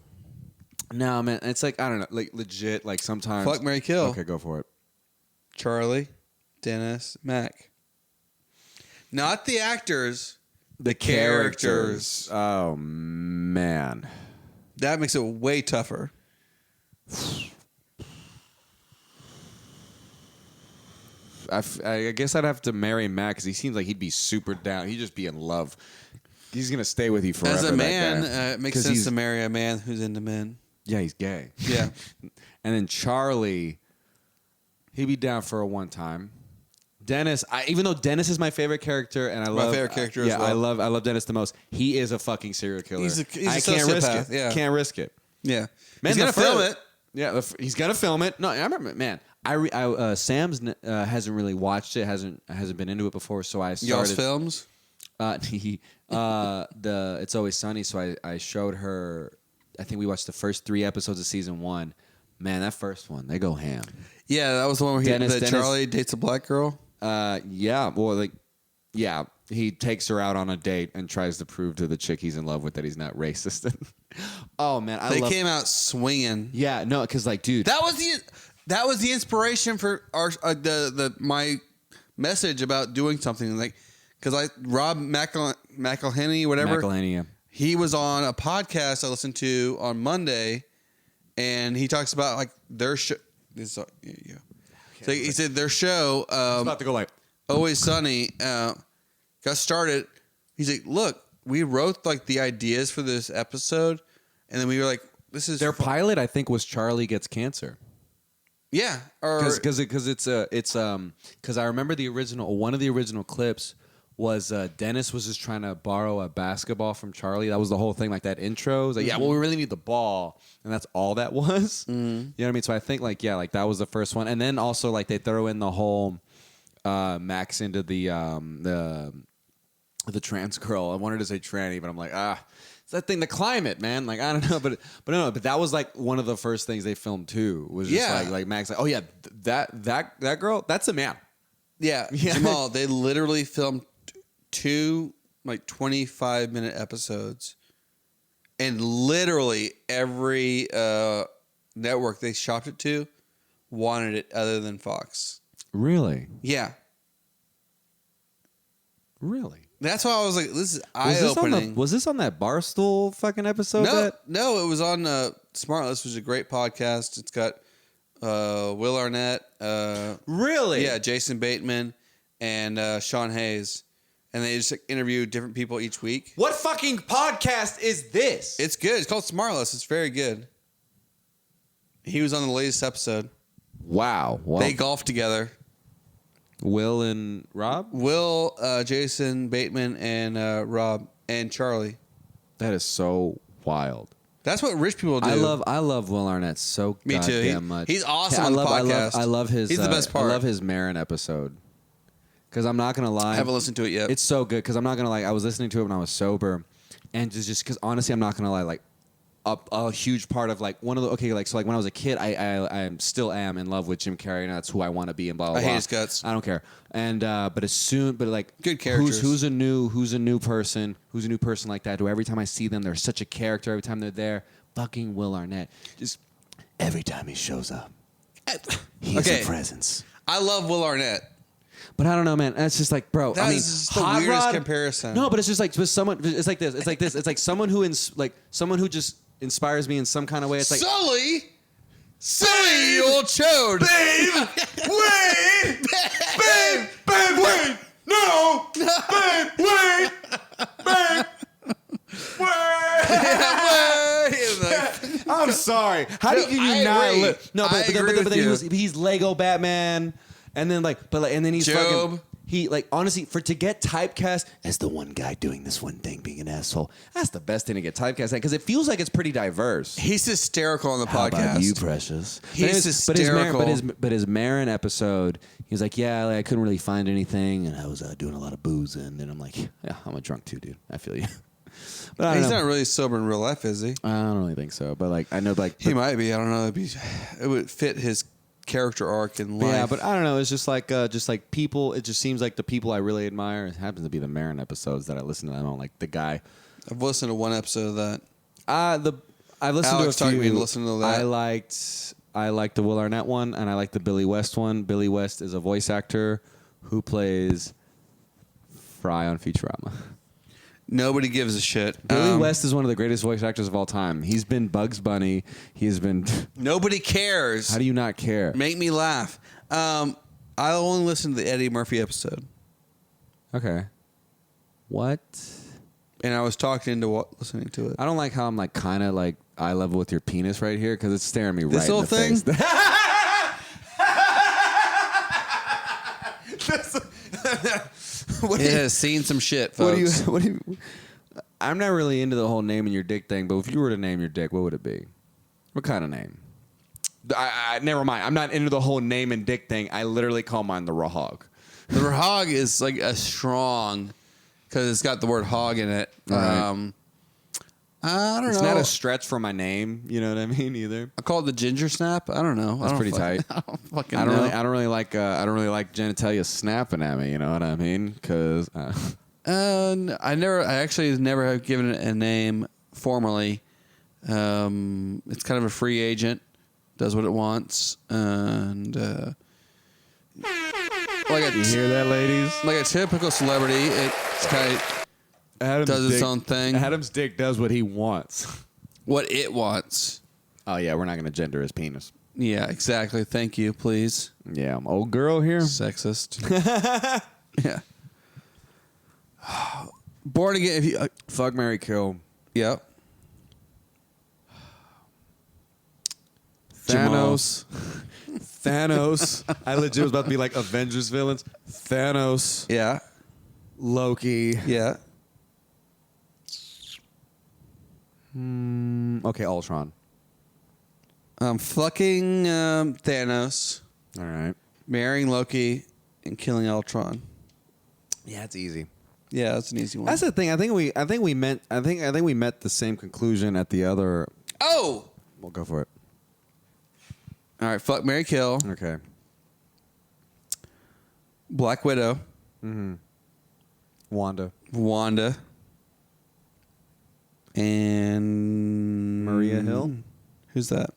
S1: no, man, it's like I don't know, like legit. Like sometimes,
S2: Fuck, marry, kill.
S1: Okay, go for it.
S2: Charlie, Dennis, Mac. Not the actors, the characters.
S1: Oh man,
S2: That makes it way tougher.
S1: I guess I'd have to marry Matt because he seems like he'd be super down. He'd just be in love. He's gonna stay with you forever.
S2: As a man,
S1: that
S2: it makes sense to marry a man who's into men.
S1: Yeah, he's gay.
S2: Yeah.
S1: And then Charlie, he'd be down for a one time. Dennis, even though Dennis is my favorite character, and
S2: my favorite character as well.
S1: I love Dennis the most. He is a fucking serial killer.
S2: He's a
S1: I can't risk
S2: sociopath,
S1: it.
S2: yeah.
S1: Can't risk it.
S2: Yeah.
S1: Man,
S2: he's gonna film it.
S1: Yeah, he's gonna film it. No, I remember, man. Sam's hasn't really watched it. Hasn't been into it before. So I started
S2: Y'all's films.
S1: It's Always Sunny. So I showed her. I think we watched the first 3 episodes of season 1. Man, that first one, they go ham.
S2: Yeah, that was the one where Dennis, Charlie dates a black girl.
S1: Yeah. Well, yeah. He takes her out on a date and tries to prove to the chick he's in love with that he's not racist. Oh man,
S2: they came out swinging.
S1: Yeah, no, because dude,
S2: that was the inspiration for my message about doing something because Rob McElhenney, whatever.
S1: McElhenney, yeah.
S2: He was on a podcast I listened to on Monday, and he talks about their show. So he said their show.
S1: It's about to go
S2: Always Sunny got started. He's like, look, we wrote the ideas for this episode, and then we were like, this is
S1: their pilot. I think was Charlie Gets Cancer.
S2: Yeah,
S1: because I remember one of the original clips was Dennis was just trying to borrow a basketball from Charlie. That was the whole thing, that intro. It was yeah, well, we really need the ball, and that's all that was. You know what I mean? So I think that was the first one, and then also they throw in the whole Max into the trans girl. I wanted to say tranny, but I'm like, it's that thing, the climate, man. I don't know, but that was one of the first things they filmed too. Was just like Max, oh yeah, that girl, that's a man.
S2: Yeah, Jamal. They literally filmed 2 25-minute episodes, and literally every network they shopped it to wanted it other than Fox.
S1: Really?
S2: Yeah.
S1: Really?
S2: That's why I was like, this is eye-opening.
S1: Was this on that Barstool fucking episode?
S2: No, it was on Smartless, which is a great podcast. It's got Will Arnett.
S1: Really?
S2: Yeah, Jason Bateman and Sean Hayes. And they just interview different people each week.
S1: What fucking podcast is this?
S2: It's good. It's called Smartless. It's very good. He was on the latest episode.
S1: Wow.
S2: They golf together.
S1: Will and Rob?
S2: Will, Jason Bateman, and Rob, and Charlie.
S1: That is so wild.
S2: That's what rich people do.
S1: I love Will Arnett so goddamn much.
S2: He's awesome on the podcast.
S1: I love his.
S2: He's the best part.
S1: I love his Marin episode. Because I'm not gonna lie,
S2: I haven't listened to it yet.
S1: It's so good. Because I'm not gonna lie, I was listening to it when I was sober, and just because honestly, I'm not gonna lie, a huge part of one of the so when I was a kid, I still am in love with Jim Carrey, and that's who I want to be, and blah blah blah.
S2: I hate his guts.
S1: I don't care. And
S2: good characters.
S1: Who's a new person like that? Who every time I see them, they're such a character. Every time they're there, fucking Will Arnett. Just every time he shows up, he's a presence.
S2: I love Will Arnett.
S1: But I don't know, man. It's just bro.
S2: That's the weirdest comparison.
S1: No, but it's just with someone. It's like this. It's like this. It's like someone who someone who just inspires me in some kind of way. It's like
S2: Sully, you old chode.
S1: Babe, wait, babe, wait, no, babe, wait, wait. I'm sorry. How do you not live? No, but then he's Lego Batman. And then and then he's
S2: Job.
S1: Honestly, to get typecast as the one guy doing this one thing, being an asshole, that's the best thing to get typecast at because it feels like it's pretty diverse.
S2: He's hysterical on the
S1: How
S2: podcast.
S1: About you, Precious.
S2: He's hysterical.
S1: But his Marin episode, he was like, yeah, I couldn't really find anything, and I was doing a lot of booze, and then I'm like, yeah, I'm a drunk too, dude. I feel you. But
S2: he's not really sober in real life, is he?
S1: I don't really think so. But I know
S2: he might be. I don't know. It would fit his character arc in life.
S1: Yeah, but I don't know. It's just people. It just seems like the people I really admire. It happens to be the Marin episodes that I listen to. I don't like the guy.
S2: I've listened to one episode of that.
S1: I've listened
S2: Alex
S1: to a few.
S2: Me to listen to that.
S1: I liked the Will Arnett one, and I liked the Billy West one. Billy West is a voice actor who plays Fry on Futurama.
S2: Nobody gives a shit.
S1: Billy West is one of the greatest voice actors of all time. He's been Bugs Bunny. He's been...
S2: Nobody cares.
S1: How do you not care?
S2: Make me laugh. I only listened to the Eddie Murphy episode.
S1: Okay. What?
S2: And I was talked into listening to it.
S1: I don't like how I'm like kind of like eye level with your penis right here because it's staring me
S2: This
S1: right in
S2: whole
S1: the
S2: thing?
S1: face.
S2: It has seen some shit, folks.
S1: What do you? I'm not really into the whole naming your dick thing, but if you were to name your dick, what would it be? What kind of name? Never mind. I'm not into the whole name and dick thing. I literally call mine the Rahal.
S2: The Rahal is like a strong, because it's got the word hog in it.
S1: Right.
S2: I don't know.
S1: It's not a stretch for my name. You know what I mean? Either.
S2: I call it the ginger snap. I don't know.
S1: That's pretty tight.
S2: I don't fucking
S1: I don't
S2: know.
S1: really. I don't really like. I don't really like genitalia snapping at me. You know what I mean? Because.
S2: I actually never have given it a name formally. It's kind of a free agent, does what it wants, and
S1: You hear that, ladies?
S2: like a typical celebrity, it's kind of does its own thing.
S1: Adam's dick does what he wants.
S2: What it wants.
S1: Oh yeah, we're not gonna gender his penis.
S2: Yeah, exactly. Thank you, please.
S1: Yeah, I'm old girl here.
S2: Sexist. Yeah. Born again. If you,
S1: Fuck, marry, kill.
S2: yep.
S1: Thanos. Thanos. I legit was about to be like Avengers villains. Thanos.
S2: Yeah.
S1: Loki.
S2: Yeah.
S1: Okay, Ultron.
S2: Fucking Thanos,
S1: All right.
S2: marrying Loki, and killing Ultron.
S1: Yeah, it's easy.
S2: Yeah, that's an easy one.
S1: That's the thing. I think we met the same conclusion at the other.
S2: Oh!
S1: We'll go for it.
S2: All right, fuck, marry, kill.
S1: Okay.
S2: Black Widow.
S1: Wanda.
S2: And...
S1: Maria Hill?
S2: Who's that?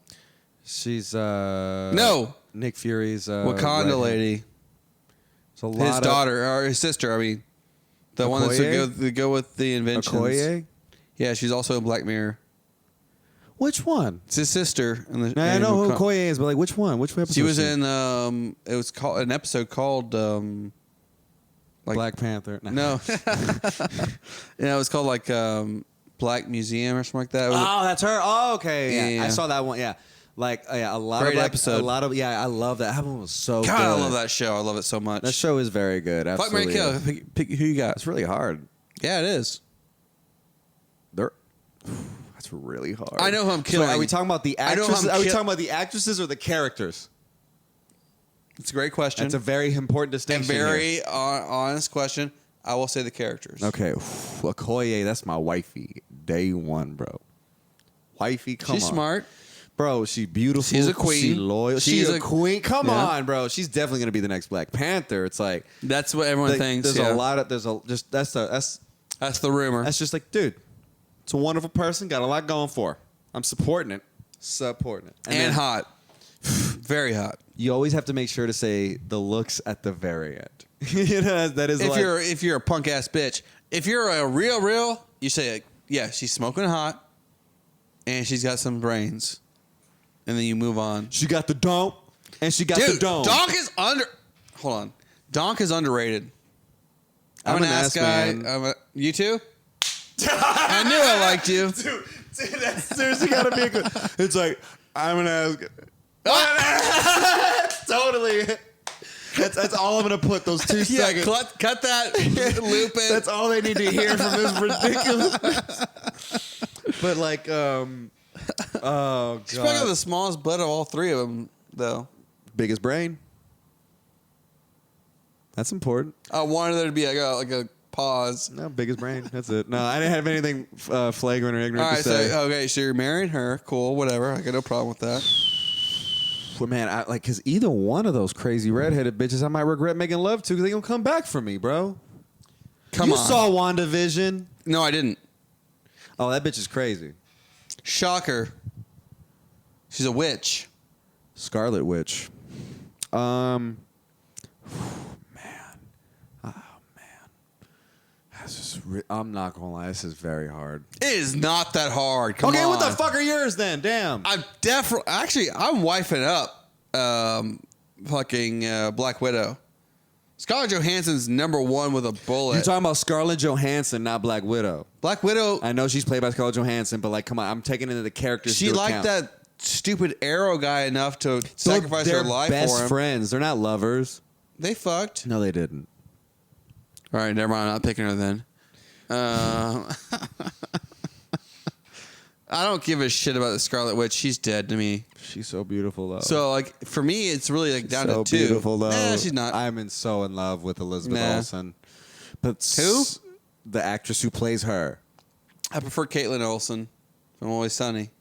S1: She's
S2: No!
S1: Nick Fury's
S2: Wakanda
S1: redhead.
S2: lady.
S1: It's a lot
S2: His daughter, or his sister, I mean. The one that's
S1: Okoye?
S2: to go with the inventions.
S1: Okoye?
S2: Yeah, she's also in Black Mirror.
S1: Which one?
S2: It's his sister. In the,
S1: Now, I
S2: in
S1: know who
S2: Wakanda.
S1: Okoye is, but like which one? Which episode?
S2: She was in it was called an episode called like
S1: Black Panther.
S2: no. Yeah, it was called like Black Museum or something like that. It was
S1: Oh, that's her. Oh, okay. Yeah, I
S2: Yeah.
S1: saw that one. Yeah, like a lot
S2: Great
S1: of like,
S2: episode.
S1: A lot of I love that. That one was so
S2: God,
S1: good.
S2: I love that show. I love it so much.
S1: That show is very good.
S2: Fuck,
S1: Absolutely.
S2: marry, kill. Pick who you got.
S1: It's really hard.
S2: Yeah, it is.
S1: That's really hard.
S2: I know who I'm killing.
S1: Are we talking about the
S2: I know who
S1: actresses?
S2: I'm
S1: Are we
S2: kill-
S1: talking about the actresses or the characters?
S2: It's a great question.
S1: That's a very important
S2: and
S1: distinction.
S2: very honest question. I will say the characters.
S1: Okay, Okoye, that's my wifey. Day one, bro. Wifey, come on.
S2: She's smart.
S1: Bro, she's beautiful.
S2: She's a queen.
S1: She's loyal.
S2: She's
S1: She's a queen. Come
S2: Yeah.
S1: on, bro. She's definitely gonna be the next Black Panther. It's like
S2: That's what everyone thinks.
S1: There's
S2: yeah.
S1: a lot of that's
S2: the rumor.
S1: That's just like, dude, it's a wonderful person. Got a lot going for her. I'm supporting it. And
S2: and
S1: then
S2: hot. Very hot.
S1: You always have to make sure to say the looks at the very end. You know, that is
S2: If you're a punk ass bitch, if you're a real, you say, yeah, she's smoking hot, and she's got some brains, and then you move on.
S1: she got the dome, and she got the
S2: Dude,
S1: dome.
S2: Donk is Hold on, Donk is underrated. I'm an ass guy.
S1: man.
S2: You too? I knew I liked you.
S1: Dude, that's seriously gotta be a good. It's like I'm an ass. Totally. That's all I'm gonna put. Those 2
S2: Yeah,
S1: seconds.
S2: cut that loop in.
S1: That's all they need to hear from this ridiculous. But like, oh god,
S2: She's probably got the smallest butt of all three of them, though.
S1: biggest brain. That's important.
S2: I wanted there to be like a pause.
S1: No, biggest brain. That's it. No, I didn't have anything flagrant or ignorant
S2: All right,
S1: to say.
S2: so you're marrying her. Cool, whatever. I got no problem with that.
S1: But man, because either one of those crazy redheaded bitches, I might regret making love to because they gonna come back for me, bro.
S2: Come
S1: you
S2: on.
S1: saw WandaVision?
S2: No, I didn't.
S1: Oh, that bitch is crazy.
S2: Shocker. She's a witch.
S1: Scarlet Witch. Man. That's just I'm not gonna lie. This is very hard.
S2: It is not that hard. Come on.
S1: Okay, what the fuck are yours then? Damn.
S2: I'm definitely I'm wifing up fucking Black Widow. Scarlett Johansson's #1 with a bullet.
S1: You're talking about Scarlett Johansson, not Black Widow.
S2: Black Widow.
S1: I know she's played by Scarlett Johansson, but like, come on, I'm taking into the characters.
S2: She liked that stupid Arrow guy enough to sacrifice her life for him.
S1: They're best friends. They're not lovers.
S2: They fucked.
S1: No, they didn't.
S2: All right, never mind. I'm not picking her then. I don't give a shit about the Scarlet Witch. She's dead to me.
S1: She's so beautiful, though.
S2: So, like, for me, it's really like down to 2.
S1: Beautiful, though.
S2: Nah, she's not.
S1: I'm so in love with Elizabeth Olsen. But
S2: who?
S1: The actress who plays her.
S2: I prefer Caitlin Olsen from Always Sunny.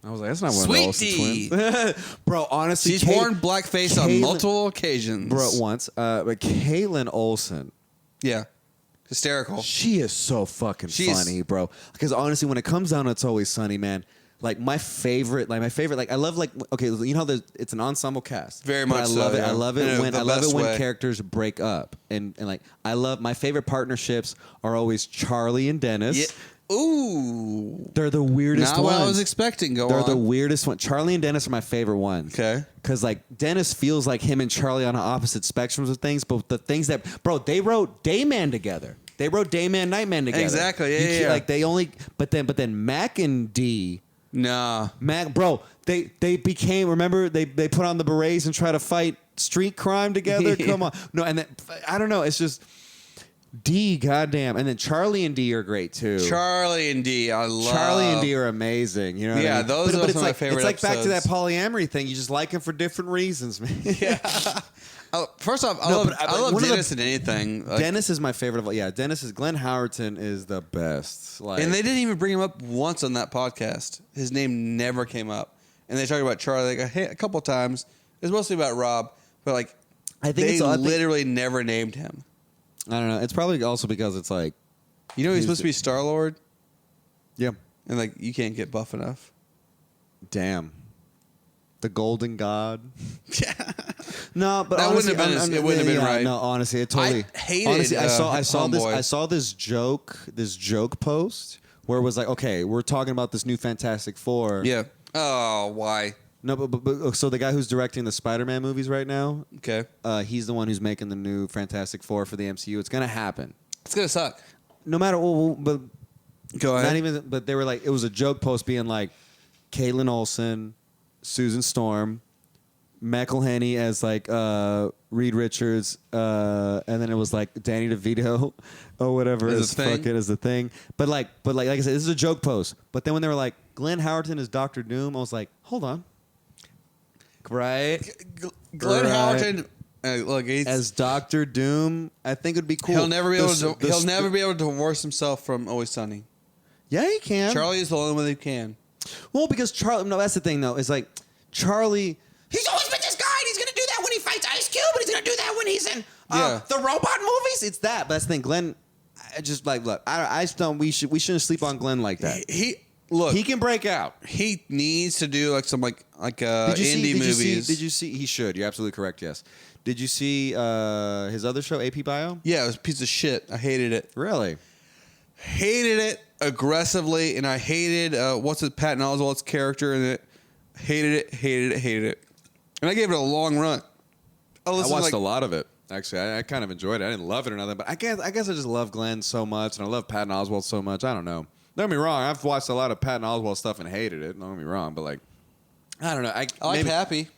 S1: I was like, that's not one of the Olsen twins. Bro, honestly,
S2: she's worn blackface on multiple occasions.
S1: Bro, once. But Caitlin Olsen.
S2: Yeah. Hysterical.
S1: She is so fucking funny, bro. Because honestly, when it comes down to It's Always Sunny, man, like my favorite, I love like, okay, you know, it's an ensemble cast.
S2: Very much so.
S1: I love it when characters break up. And like, my favorite partnerships are always Charlie and Dennis.
S2: Yeah. Ooh.
S1: They're the weirdest
S2: Not
S1: ones.
S2: what I was expecting.
S1: They're the weirdest one. Charlie and Dennis are my favorite ones.
S2: Okay.
S1: Because like Dennis feels like him and Charlie on opposite spectrums of things, but the things that, bro, they wrote Dayman together. They wrote Dayman Nightman together.
S2: Exactly. Yeah.
S1: Like they only, but then Mac and D.
S2: Nah.
S1: Mac, bro, they became. Remember they put on the berets and try to fight street crime together.
S2: Yeah.
S1: Come on, no, and then I don't know. It's just. D, goddamn, and then Charlie and D are great too.
S2: Charlie and D, I love.
S1: Charlie and D are amazing. You know, what I mean?
S2: Those are some of my favorite.
S1: It's like
S2: episodes.
S1: back to that polyamory thing. You just like them for different reasons, man.
S2: Yeah. First off, I love Dennis in anything. Like,
S1: Dennis is my favorite of all. Yeah, Glenn Howerton is the best. Like,
S2: and they didn't even bring him up once on that podcast. His name never came up. And they talked about Charlie like a couple times. It was mostly about Rob, but like I think they literally never named him.
S1: I don't know. It's probably also because it's like,
S2: you know, he's supposed to be Star-Lord.
S1: Yeah,
S2: and like you can't get buff enough.
S1: Damn, the Golden God.
S2: Yeah.
S1: No, but
S2: that
S1: honestly,
S2: wouldn't have been right.
S1: No, honestly, it totally.
S2: I hated.
S1: Honestly, I saw this joke post where it was like, okay, we're talking about this new Fantastic Four.
S2: Yeah. Oh, why?
S1: No, but so the guy who's directing the Spider-Man movies right now,
S2: okay,
S1: he's the one who's making the new Fantastic Four for the MCU. It's gonna happen.
S2: It's gonna suck.
S1: No matter what, but
S2: go ahead.
S1: Not even. But they were like, it was a joke post being like, Caitlin Olsen, Susan Storm, McElhenney as like Reed Richards, and then it was like Danny DeVito or whatever as the thing. But like I said, this is a joke post. But then when they were like, Glenn Howerton is Dr. Doom, I was like, hold on. Right?
S2: Glenn Howerton, look,
S1: as Dr. Doom, I think it'd be cool.
S2: He'll never be able to divorce himself from Always Sunny.
S1: Yeah, he can.
S2: Charlie is the only one who can.
S1: Well, because Charlie, no, that's the thing though. Is like Charlie.
S3: He's always been this guy, and he's gonna do that when he fights Ice Cube, and he's gonna do that when he's in the robot movies.
S1: It's that. But that's the thing, Glenn. I just like look. I just don't. We shouldn't sleep on Glenn like that. He can break out.
S2: He needs to do like some indie movies.
S1: Did you see? He should. You're absolutely correct. Yes. Did you see his other show, AP Bio?
S2: Yeah, it was a piece of shit. I hated it.
S1: Really?
S2: Hated it aggressively, and I hated Patton Oswalt's character in it. Hated it. And I gave it a long run.
S1: I watched a lot of it. Actually, I kind of enjoyed it. I didn't love it or nothing, but I guess I just love Glenn so much, and I love Patton Oswalt so much. I don't know. Don't get me wrong. I've watched a lot of Patton Oswalt stuff and hated it. Don't get me wrong, but like, I don't know. I
S2: like Happy.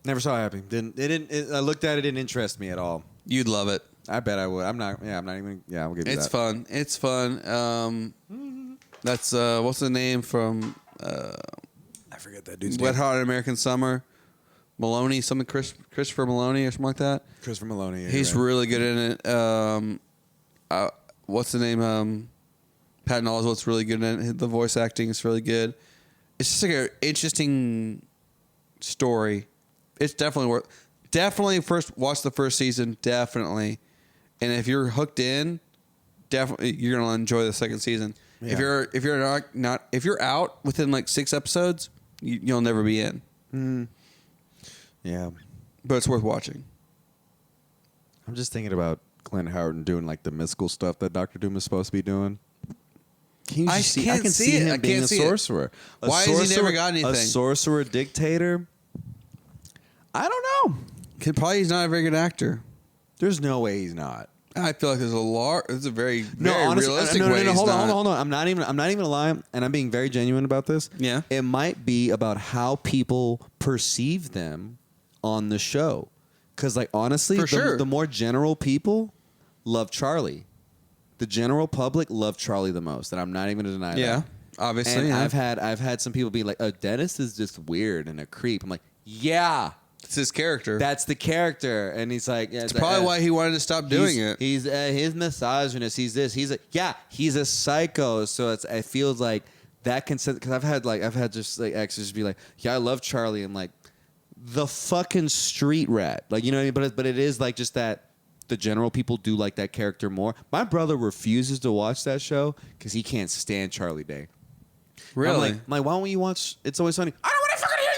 S1: Never saw Happy. I looked at it. Didn't interest me at all.
S2: You'd love it.
S1: I bet I would. I'm not even. Yeah, we'll give you that.
S2: It's fun. That's what's the name from?
S1: I forget that dude's
S2: Wet
S1: name.
S2: Hot American Summer. Maloney, something Christopher Maloney or something like that.
S1: Christopher Maloney. Yeah,
S2: he's really good in it. What's the name? Patton Oswalt's really good in it. The voice acting is really good. It's just like an interesting story. It's definitely first watch the first season, definitely. And if you're hooked in, definitely you're gonna enjoy the second season. Yeah. If you're out within like 6 episodes, you'll never be in.
S1: Mm. Yeah,
S2: but it's worth watching.
S1: I'm just thinking about Glenn Howerton doing like the mystical stuff that Dr. Doom is supposed to be doing.
S2: I can see him being a
S1: sorcerer.
S2: Why has he never got anything?
S1: A sorcerer dictator. I don't know.
S2: Probably he's not a very good actor.
S1: There's no way he's not.
S2: I feel like there's it's a very
S1: Honestly,
S2: realistic
S1: no,
S2: way.
S1: hold on. I'm not even gonna lie, and I'm being very genuine about this.
S2: Yeah.
S1: It might be about how people perceive them on the show. Because, like, honestly, the more general people love Charlie. The general public love Charlie the most, and I'm not even gonna deny that.
S2: Yeah, obviously.
S1: And I've had some people be like, "Oh, Dennis is just weird and a creep." I'm like, "Yeah."
S2: It's his character.
S1: That's the character, and he's like, yeah,
S2: it's probably why he wanted to stop doing it.
S1: He's misogynist. He's this. He's a psycho. So it feels like that consent. Because I've had just like exes just be like, yeah, I love Charlie, and like the fucking street rat, like, you know what I mean. But it is like just that the general people do like that character more. My brother refuses to watch that show because he can't stand Charlie Day.
S2: Really?
S1: I'm like, why don't you watch It's Always Sunny? I don't want to fucking hear that.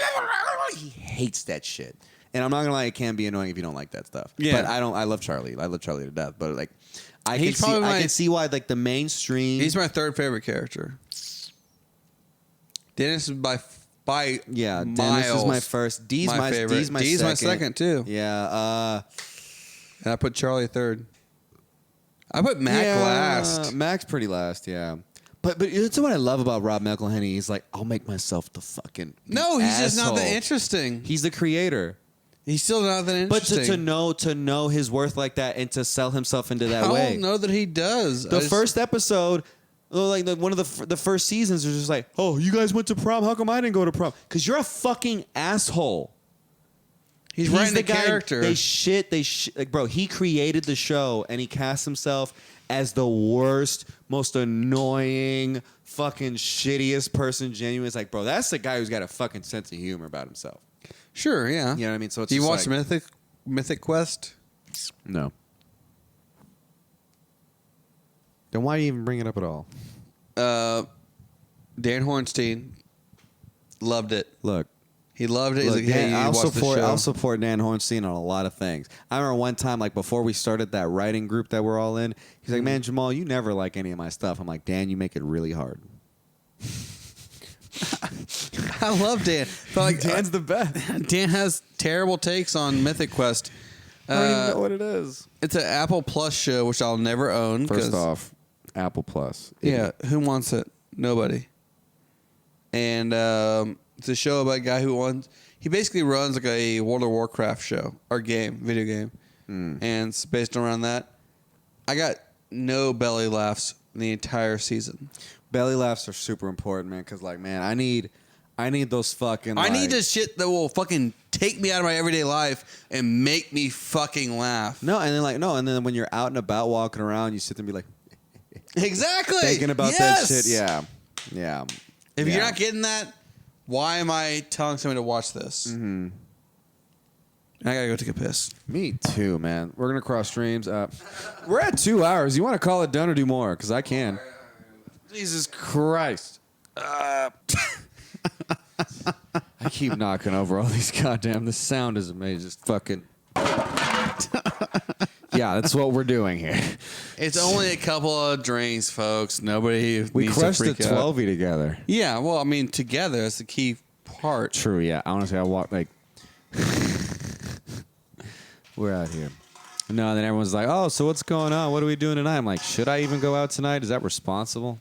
S1: He hates that shit. And I'm not gonna lie, it can be annoying if you don't like that stuff.
S2: Yeah.
S1: But I love Charlie. I love Charlie to death. But like, I can see why like the mainstream.
S2: He's my third favorite character. Dennis is by
S1: Dennis
S2: miles
S1: is my first. D's my favorite.
S2: D's my second too.
S1: Yeah.
S2: And I put Charlie third. I put Mac last.
S1: Mac's pretty last. Yeah. But it's what I love about Rob McElhenney. He's like, I'll make myself the fucking
S2: No, he's just not that
S1: asshole.
S2: interesting.
S1: He's the creator.
S2: He's still not that interesting.
S1: But to know his worth like that and to sell himself into that
S2: I
S1: way.
S2: don't know that he does.
S1: The first episode, like one of the first seasons, was just like, oh, you guys went to prom. How come I didn't go to prom? Because you're a fucking asshole.
S2: He's writing the character.
S1: They shit. Like, bro, he created the show and he cast himself as the worst, most annoying, fucking shittiest person. Genuine. It's like, bro, that's the guy who's got a fucking sense of humor about himself.
S2: Sure, yeah.
S1: You know what I mean? So it's
S2: Do you
S1: just
S2: watch Mythic Quest?
S1: No. Then why do you even bring it up at all?
S2: Dan Hornstein loved it.
S1: Look.
S2: He loved it. He's like, hey,
S1: I'll
S2: I'll
S1: support Dan Hornstein on a lot of things. I remember one time, like before we started that writing group that we're all in, he's like, man, Jamal, you never like any of my stuff. I'm like, Dan, you make it really hard.
S2: I love Dan. But like,
S1: Dan's the best.
S2: Dan has terrible takes on Mythic Quest.
S1: I don't even know what it is.
S2: It's an Apple Plus show, which I'll never own.
S1: First off, Apple Plus.
S2: Yeah, who wants it? Nobody. And it's a show about a guy he basically runs like a World of Warcraft show or video game. And it's based around that. I got no belly laughs the entire season.
S1: Belly laughs are super important, man, because like, man, I need those fucking
S2: I need the shit that will fucking take me out of my everyday life and make me fucking laugh.
S1: And then when you're out and about walking around, you sit there and be like,
S2: exactly,
S1: thinking about that shit. Yeah.
S2: If you're not getting that, why am I telling somebody to watch this?
S1: Mm-hmm.
S2: I gotta go take a piss.
S1: Me too, man. We're gonna cross streams. We're at 2 hours. You want to call it done or do more? Because I can. Jesus Christ. I keep knocking over all these goddamn. The sound is amazing. Just fucking. Yeah, that's what we're doing here.
S2: It's only a couple of drinks, folks. Nobody
S1: we
S2: needs
S1: crushed
S2: to freak
S1: the 12 together.
S2: Yeah, well, I mean, together. That's the key part.
S1: True, yeah. Honestly, I walk like... We're out here. No, then everyone's like, oh, so what's going on? What are we doing tonight? I'm like, should I even go out tonight? Is that responsible?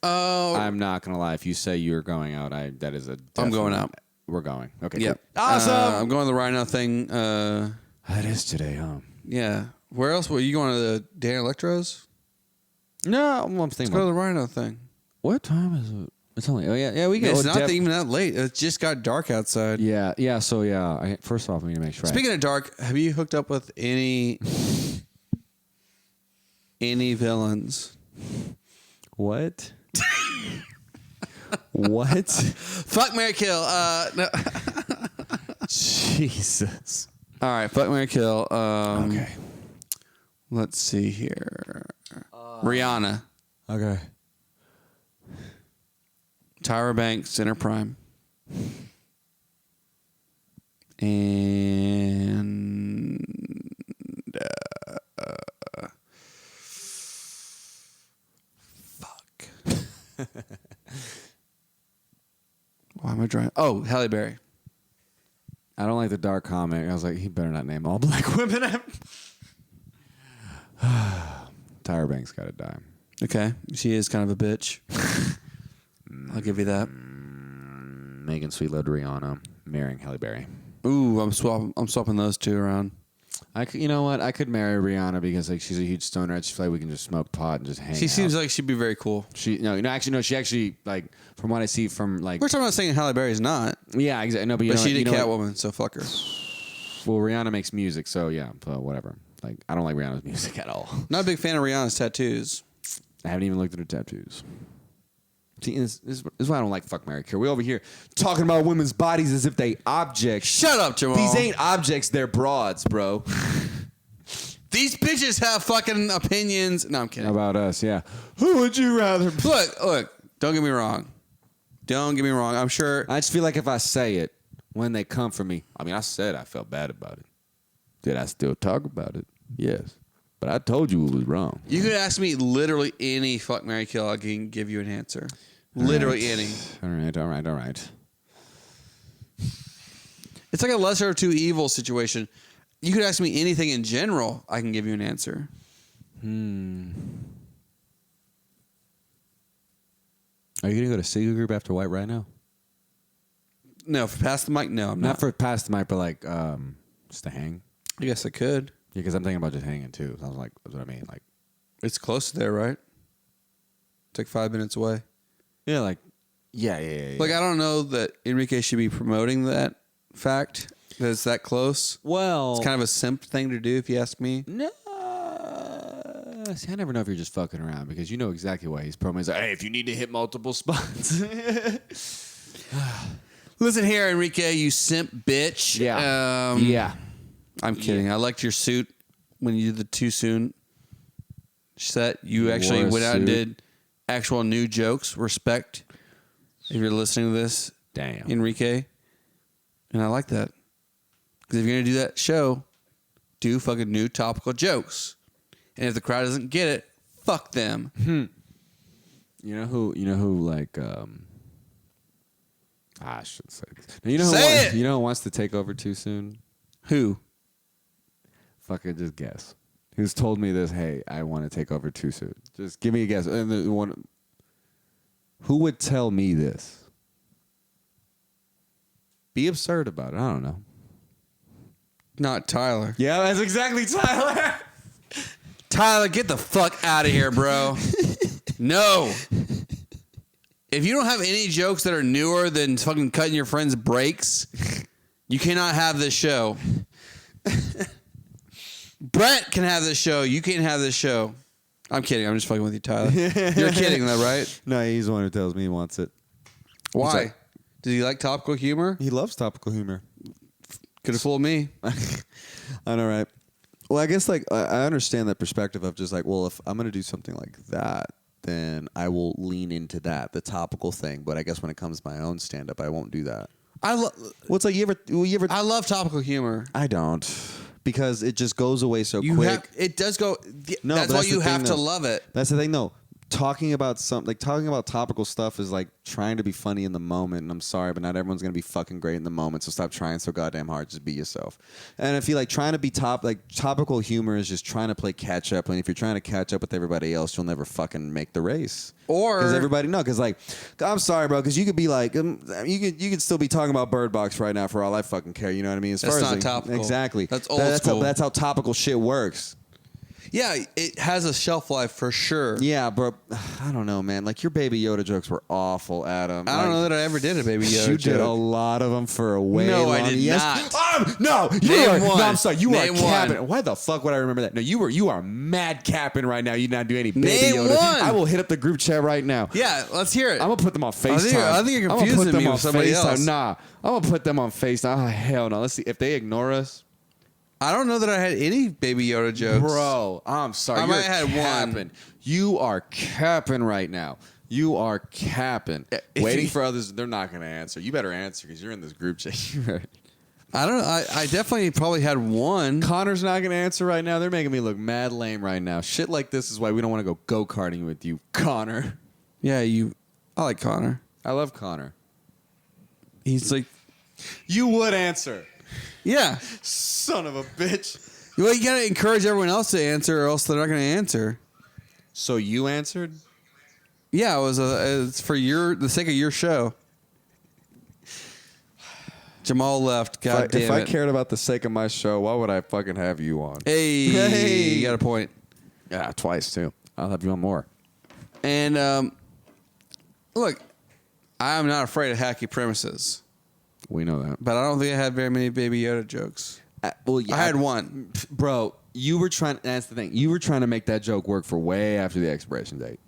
S1: I'm not going to lie. If you say you're going out, that is a...
S2: I'm going out.
S1: We're going. Okay,
S2: Yep.
S1: Cool. Awesome!
S2: I'm going to the Rhino thing.
S1: That is today, huh?
S2: Yeah. Where else? Were you going to the Dan Electros?
S1: No, I'm
S2: Let's
S1: thinking
S2: go to the Rhino thing.
S1: What time is it? It's only... Oh, yeah, we go.
S2: It's not even that late. It just got dark outside.
S1: Yeah, so yeah. First off, we need to make sure...
S2: Speaking of dark, have you hooked up with any villains?
S1: What? What?
S2: Fuck, marry, kill. No.
S1: Jesus.
S2: All right, fuck, marry, kill.
S1: Okay.
S2: Let's see here. Rihanna,
S1: Okay.
S2: Tyra Banks, Center Prime, and fuck. Why am I drawing? Oh, Halle Berry.
S1: I don't like the dark comic. I was like, he better not name all black women. Tyra Banks got to die.
S2: Okay. She is kind of a bitch. I'll give you that.
S1: Megan Sweet loved Rihanna. Marrying Halle Berry.
S2: Ooh, I'm swapping those two around.
S1: You know what? I could marry Rihanna because like she's a huge stoner. I just feel like we can just smoke pot and just hang out.
S2: She seems like she'd be very cool.
S1: She actually like from what I see from like.
S2: We're talking about saying Halle Berry's not.
S1: Yeah, exactly. No, but
S2: she did Catwoman, so fuck her.
S1: Well, Rihanna makes music, so yeah, whatever. Like I don't like Rihanna's music at all.
S2: Not a big fan of Rihanna's tattoos.
S1: I haven't even looked at her tattoos. See, this is why I don't like fuck, marry, kill. We're over here talking about women's bodies as if they objects.
S2: Shut up, Jamal.
S1: These ain't objects, they're broads, bro.
S2: These bitches have fucking opinions. No, I'm kidding.
S1: About us, yeah. Who would you rather be?
S2: Look, don't get me wrong. I'm sure.
S1: I just feel like if I say it, when they come for me, I mean, I said I felt bad about it. Did I still talk about it? Yes. But I told you it was wrong.
S2: You could ask me literally any fuck, marry, kill. I can give you an answer. Literally any.
S1: All right.
S2: It's like a lesser of two evils situation. You could ask me anything in general. I can give you an answer.
S1: Are you going to go to Secret Group after White right now?
S2: No, for past the mic, no, I'm not.
S1: Not for past the mic, but like just to hang.
S2: I guess I could.
S1: Yeah, because I'm thinking about just hanging too. So I was like, that's what I mean. Like,
S2: it's close to there, right? It's like 5 minutes away.
S1: yeah, like, yeah.
S2: Like, I don't know that Enrique should be promoting that fact that it's that close.
S1: Well,
S2: It's kind of a simp thing to do, if you ask me.
S1: no. See, I never know if you're just fucking around because you know exactly why he's promoting. He's like, hey, if you need to hit multiple spots.
S2: Listen here, Enrique, you simp bitch.
S1: Yeah. Yeah.
S2: I'm kidding. I liked your suit when you did the too soon set. You actually
S1: wore a
S2: went out and
S1: suit.
S2: did actual new jokes. Respect. If you're listening to this,
S1: Damn.
S2: Enrique. And I like that. Because if you're going to do that show, do fucking new topical jokes. And if the crowd doesn't get it, fuck them.
S1: You know who like I should say this. Now, you know
S2: Say it!
S1: You know who wants to take over too soon?
S2: Who?
S1: Fucking just guess. Who's told me this? Hey, I want to take over too soon. Just give me a guess. And who would tell me this? Be absurd about it. I don't know.
S2: Not Tyler.
S1: Yeah, that's exactly Tyler.
S2: Tyler, get the fuck out of here, bro. No. If you don't have any jokes that are newer than fucking cutting your friend's brakes, you cannot have this show. Brent can have this show. You can't have this show. I'm kidding. I'm just fucking with you, Tyler. You're kidding, though, right?
S1: No, he's the one who tells me he wants it.
S2: Why?
S1: like-
S2: Does he like topical humor?
S1: He loves topical humor.
S2: Could have fooled me.
S1: I know, right? Well, I guess like I understand that perspective of just like, well, if I'm going to do something like that, then I will lean into that, the topical thing. But I guess when it comes to my own stand-up, I won't do that. What's like you ever?
S2: I love topical humor.
S1: I don't, because it just goes away so quick.
S2: It does go.
S1: No,
S2: that's
S1: but
S2: why
S1: that's
S2: you
S1: the thing,
S2: have to
S1: though.
S2: love it.
S1: That's the thing, though. Talking about topical stuff is like trying to be funny in the moment. And I'm sorry, but not everyone's gonna be fucking great in the moment. So stop trying so goddamn hard. Just be yourself. And I feel like trying to be topical humor is just trying to play catch up. And if you're trying to catch up with everybody else, you'll never fucking make the race.
S2: Or
S1: Because like, I'm sorry, bro. Because you could be like, you could still be talking about Bird Box right now for all I fucking care. You know what I mean?
S2: That's not topical.
S1: Exactly.
S2: That's old school.
S1: That's how topical shit works.
S2: yeah, it has a shelf life for sure.
S1: Yeah, bro. I don't know, man. Like your Baby Yoda jokes were awful, Adam.
S2: I don't know that I ever did a Baby Yoda
S1: You
S2: joke.
S1: did a lot of them for a way
S2: No,
S1: long.
S2: I did not.
S1: No,
S2: Name one.
S1: No, I'm sorry. You
S2: Name
S1: are capping.
S2: one.
S1: Why the fuck would I remember that? No, you are mad capping right now. You not do any Baby
S2: Name
S1: Yoda.
S2: one.
S1: I will hit up the group chat right now.
S2: Yeah, let's hear it.
S1: I'm gonna put them on FaceTime.
S2: I think you're
S1: I'm gonna
S2: confusing
S1: put them
S2: me
S1: on
S2: with somebody
S1: FaceTime.
S2: else.
S1: Nah, I'm gonna put them on FaceTime. Oh, hell no. Let's see if they ignore us.
S2: I don't know that I had any Baby Yoda jokes.
S1: Bro, I'm sorry.
S2: I
S1: You're
S2: might have had one.
S1: capping. You are capping right now. You are capping.
S2: If
S1: Waiting
S2: you-
S1: for others. They're not going to answer. You better answer because you're in this group chat.
S2: I don't know. I definitely probably had one.
S1: Connor's not going to answer right now. They're making me look mad lame right now. Shit like this is why we don't want to go go-karting with you, Connor.
S2: Yeah, I like Connor.
S1: I love Connor.
S2: He's like,
S1: You would answer.
S2: Yeah.
S1: Son of a bitch.
S2: Well, you gotta encourage everyone else to answer, or else they're not gonna answer.
S1: So you answered?
S2: Yeah, it's for the sake of your show. Jamal left. God damn it.
S1: If I cared about the sake of my show, why would I fucking have you on?
S2: Hey, you got a point.
S1: Yeah, twice too. I'll have you on more.
S2: And look, I'm not afraid of hacky premises,
S1: We know that.
S2: but I don't think I had very many Baby Yoda jokes.
S1: Well, yeah,
S2: I had one.
S1: Bro, you were trying. That's the thing. You were trying to make that joke work for way after the expiration date.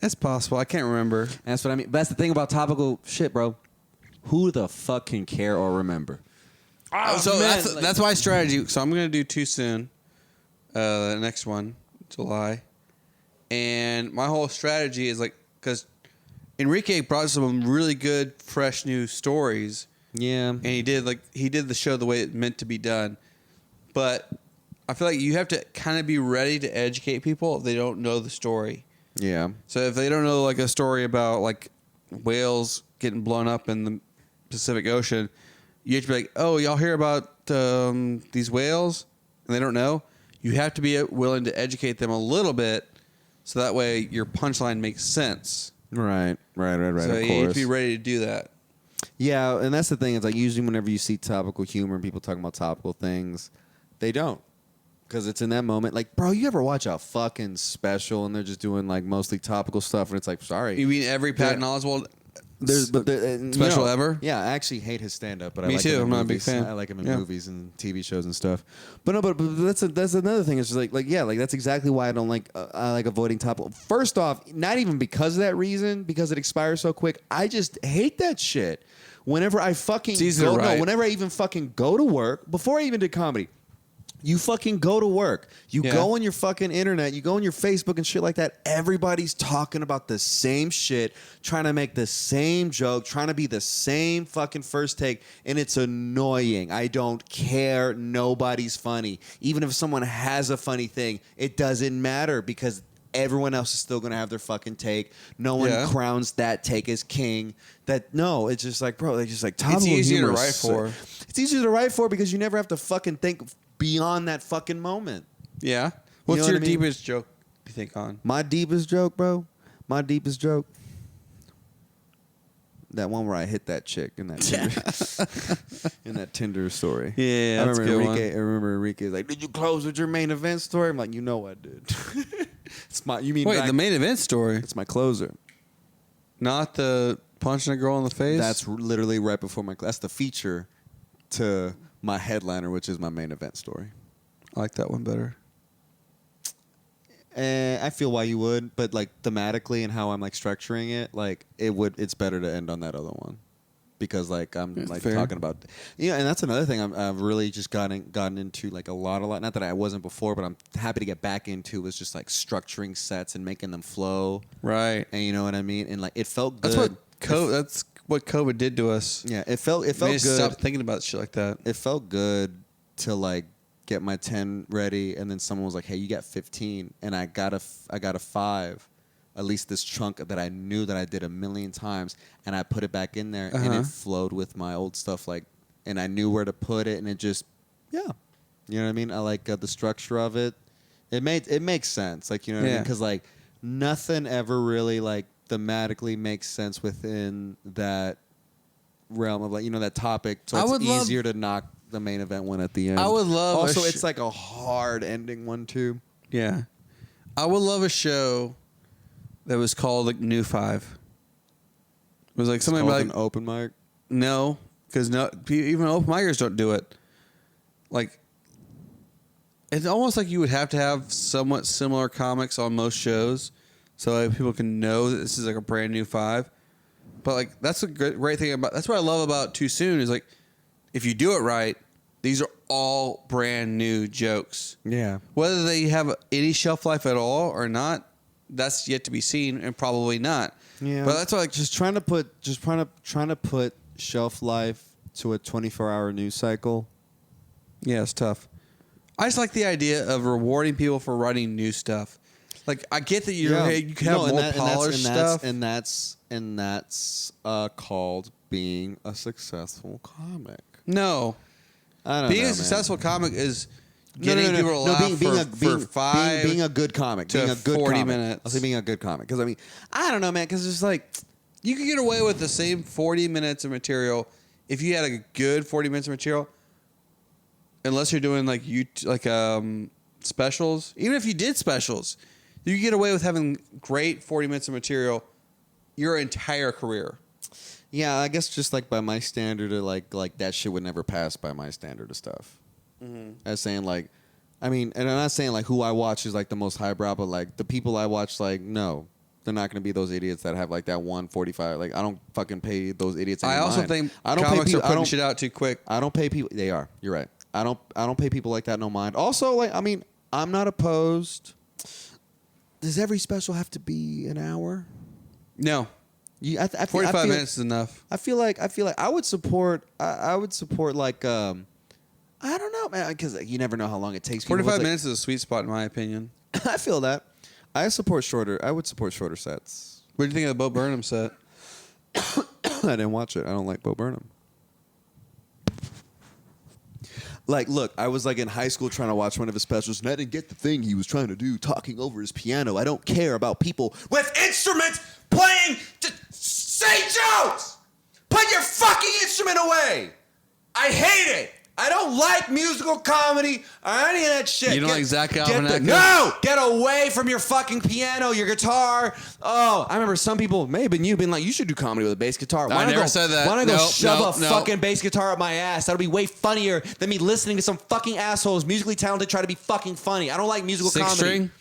S2: It's possible. I can't remember.
S1: That's what I mean. That's the thing about topical shit, bro. Who the fuck can care or remember?
S2: So that's my strategy. So I'm gonna do too soon. The next one, July, and my whole strategy is like because Enrique brought some really good, fresh new stories.
S1: Yeah,
S2: And he did the show the way it meant to be done. But I feel like you have to kind of be ready to educate people if they don't know the story.
S1: yeah.
S2: So if they don't know like a story about like whales getting blown up in the Pacific Ocean, you have to be like, oh, y'all hear about these whales? And they don't know. You have to be willing to educate them a little bit so that way your punchline makes sense.
S1: Right.
S2: So
S1: of course.
S2: you have to be ready to do that.
S1: Yeah, and that's the thing. It's like usually whenever you see topical humor and people talking about topical things, they don't. Because it's in that moment. Like, bro, you ever watch a fucking special and they're just doing like mostly topical stuff and it's like, sorry.
S2: You mean every Patton Oswalt
S1: special
S2: ever?
S1: Yeah, I actually hate his stand-up, but
S2: Me
S1: I like
S2: too.
S1: him in
S2: I'm not a big
S1: movies.
S2: fan.
S1: I like him in
S2: Yeah.
S1: movies and TV shows and stuff. But no, but that's another thing. It's just like yeah, like that's exactly why I don't like I like avoiding topical. First off, not even because of that reason, because it expires so quick. I just hate that shit. Whenever I fucking whenever I even fucking go to work, before I even did comedy. You fucking go to work. You go on your fucking internet. You go on your Facebook and shit like that. Everybody's talking about the same shit, trying to make the same joke, trying to be the same fucking first take, and it's annoying. I don't care. Nobody's funny. Even if someone has a funny thing, it doesn't matter because everyone else is still going to have their fucking take. No one crowns that take as king. It's just like, bro, it's just like
S2: it's easier to write for.
S1: It's easier to write for because you never have to fucking think beyond that fucking moment.
S2: Yeah. What's your deepest joke you think on?
S1: My deepest joke, bro? My deepest joke? That one where I hit that chick in that Tinder, in that Tinder story.
S2: Yeah, that's a good one.
S1: I remember Enrique's like, did you close with your main event story? I'm like, you know I did.
S2: The main event story?
S1: It's my closer.
S2: Not the punching a girl in the face?
S1: That's literally right before that's the feature to my headliner, which is my main event story.
S2: I like that one better.
S1: I feel why you would, but like thematically and how I'm like structuring it, like it's better to end on that other one because like I'm talking about, and that's another thing I've really just gotten into like a lot. Not that I wasn't before, but I'm happy to get back into is just like structuring sets and making them flow.
S2: Right.
S1: And you know what I mean? And like it felt good.
S2: That's what COVID did to us.
S1: Yeah, it felt good.
S2: Stop thinking about shit like that.
S1: It felt good to like get my 10 ready, and then someone was like, "Hey, you got 15," and I got a 5. At least this chunk that I knew that I did a million times, and I put it back in there, and it flowed with my old stuff. Like, and I knew where to put it, and it just, you know what I mean. I like the structure of it. It makes sense. Like, you know what I mean? Because like nothing ever really like thematically makes sense within that realm of like that topic. So it's easier to knock the main event one at the end.
S2: I would love
S1: also it's like a hard ending one too.
S2: Yeah. I would love a show that was called like New 5. It was like something like
S1: an open mic.
S2: No, because even open micers don't do it. Like it's almost like you would have to have somewhat similar comics on most shows, so that people can know that this is like a brand new 5. But like that's a great thing about. That's what I love about Too Soon is like if you do it right, these are all brand new jokes.
S1: Yeah.
S2: Whether they have any shelf life at all or not, that's yet to be seen, and probably not.
S1: Yeah.
S2: But that's why like
S1: just trying to put shelf life to a 24-hour news cycle.
S2: Yeah, it's tough. I just like the idea of rewarding people for writing new stuff. Like I get that you can have more polished stuff,
S1: and that's called being a successful comic.
S2: No,
S1: I don't
S2: being
S1: know,
S2: a successful comic is getting
S1: no.
S2: people to laugh for
S1: being a good comic,
S2: to
S1: being a good
S2: 40
S1: comic.
S2: minutes.
S1: I'll say being a good comic because I mean, I don't know, man. Because it's like
S2: You could get away with the same 40 minutes of material if you had a good 40 minutes of material. Unless you're doing like specials, even if you did specials, you could get away with having great 40 minutes of material your entire career.
S1: yeah, I guess just like by my standard of like that shit would never pass by my standard of stuff.
S2: Mm-hmm.
S1: I was saying like, I mean, and I'm not saying like who I watch is like the most highbrow, but like the people I watch, like no, they're not going to be those idiots that have like that 145. Like I don't fucking pay those idiots.
S2: I also think
S1: I don't
S2: comics
S1: pay
S2: are putting shit out too quick.
S1: I don't pay people. They are. You're right. I don't pay people like that no mind. Also, like I mean, I'm not opposed. Does every special have to be an hour?
S2: No.
S1: I
S2: 45 minutes is enough.
S1: I feel like I would support. I would support like I don't know, man, because you never know how long it takes.
S2: 45 minutes is a sweet spot in my opinion.
S1: I feel that. I would support shorter sets.
S2: What do you think of the Bo Burnham set?
S1: I didn't watch it. I don't like Bo Burnham. Like, look, I was like in high school trying to watch one of his specials, and I didn't get the thing he was trying to do, talking over his piano. I don't care about people with instruments playing to say jokes. Put your fucking instrument away. I hate it. I don't like musical comedy or any of that shit.
S2: You don't like Zach Galifianakis?
S1: No! Get away from your fucking piano, your guitar. Oh, I remember some people, maybe you've been like, you should do comedy with a bass guitar.
S2: I never said that.
S1: Why don't I go shove a fucking bass guitar up my ass? That'll be way funnier than me listening to some fucking assholes musically talented try to be fucking funny. I don't like musical comedy.
S2: 6-string?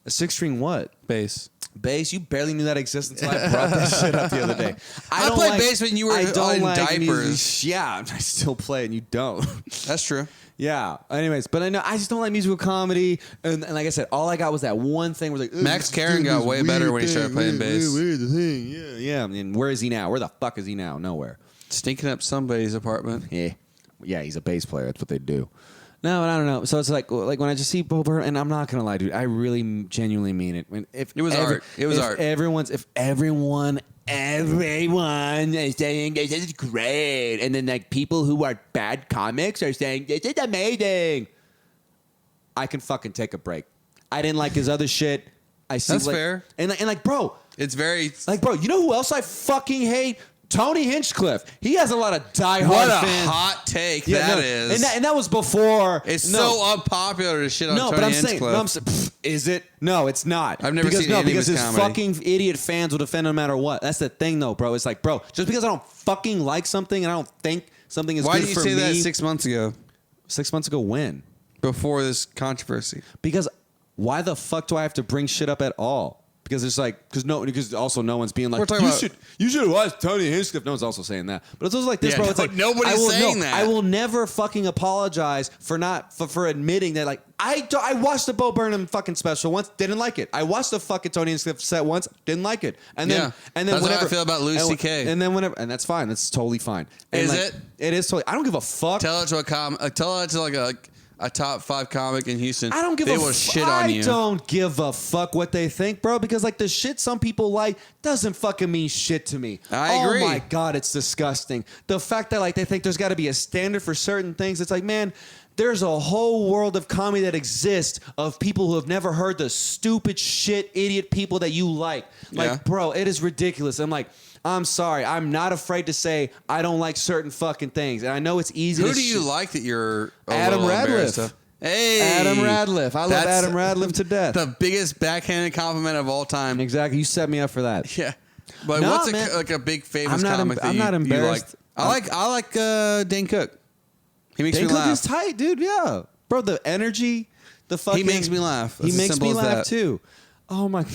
S1: A 6-string what?
S2: Bass.
S1: Bass? You barely knew that existed until I brought that shit up the other day.
S2: I played bass when you were in diapers.
S1: Yeah, I still play and you don't.
S2: That's true.
S1: Yeah. Anyways, but I just don't like musical comedy. And like I said, all I got was that one thing. Was like
S2: Max Karen got way better when he started playing bass.
S1: Weird thing. Yeah, yeah. And where is he now? Where the fuck is he now? Nowhere.
S2: Stinking up somebody's apartment.
S1: Yeah. He's a bass player. That's what they do. No, I don't know. So it's like when I just see Bo Burnham, and I'm not gonna lie, dude, I really genuinely mean it. If
S2: it was art. It was art.
S1: If everyone is saying this is great, and then like people who are bad comics are saying this is amazing, I can fucking take a break. I didn't like his other shit. I see.
S2: That's
S1: like,
S2: fair.
S1: And like, bro,
S2: it's very
S1: like, bro. You know who else I fucking hate? Tony Hinchcliffe. He has a lot of diehard
S2: What a
S1: fans.
S2: hot take that is.
S1: And that was before.
S2: It's so unpopular to shit on Tony Hinchcliffe.
S1: Is it? No, it's not.
S2: I've never seen any of
S1: because
S2: his
S1: his
S2: comedy.
S1: fucking idiot fans will defend no matter what. That's the thing, though, bro. It's like, bro, just because I don't fucking like something and I don't think something is
S2: Why
S1: good
S2: did
S1: for
S2: you
S1: me.
S2: say that 6 months ago?
S1: 6 months ago, when?
S2: Before this controversy.
S1: Because why the fuck do I have to bring shit up at all? Because it's like, because also no one's being like, you should watch Tony Hinchcliffe. No one's also saying that. But it's also like this, bro. It's like
S2: nobody's saying that.
S1: I will never fucking apologize for admitting that. Like I watched the Bo Burnham fucking special once, didn't like it. I watched the fucking Tony Hinchcliffe set once, didn't like it. And then
S2: that's
S1: whenever
S2: how I feel about Louis C.K.
S1: And then whenever, and that's fine. That's totally fine. And
S2: is
S1: like,
S2: it?
S1: It is totally. I don't give a fuck.
S2: Tell it to like a top 5 comic in Houston.
S1: I don't give
S2: they
S1: a
S2: will shit on you.
S1: I don't give a fuck what they think, bro, because like the shit some people like doesn't fucking mean shit to me.
S2: I agree.
S1: Oh my God, it's disgusting. The fact that like they think there's got to be a standard for certain things. It's like, man, there's a whole world of comedy that exists of people who have never heard the stupid shit, idiot people that you like. Like, bro, it is ridiculous. I'm like, I'm sorry. I'm not afraid to say I don't like certain fucking things. And I know it's easy
S2: Who do you like that you're
S1: Adam Radliff.
S2: Hey.
S1: Adam Radliff. I love Adam Radliff to death.
S2: The biggest backhanded compliment of all time.
S1: Exactly. You set me up for that.
S2: Yeah. But
S1: No,
S2: what's
S1: man.
S2: a big famous
S1: I'm
S2: comic that
S1: I'm
S2: you,
S1: not embarrassed.
S2: you like? I like Dane Cook. He makes
S1: Dane
S2: me
S1: Cook
S2: laugh.
S1: is tight, dude. Yeah. Bro, the energy, the fucking...
S2: He makes me laugh.
S1: He
S2: It's as
S1: makes
S2: simple
S1: me
S2: as
S1: laugh,
S2: that.
S1: too. Oh, my...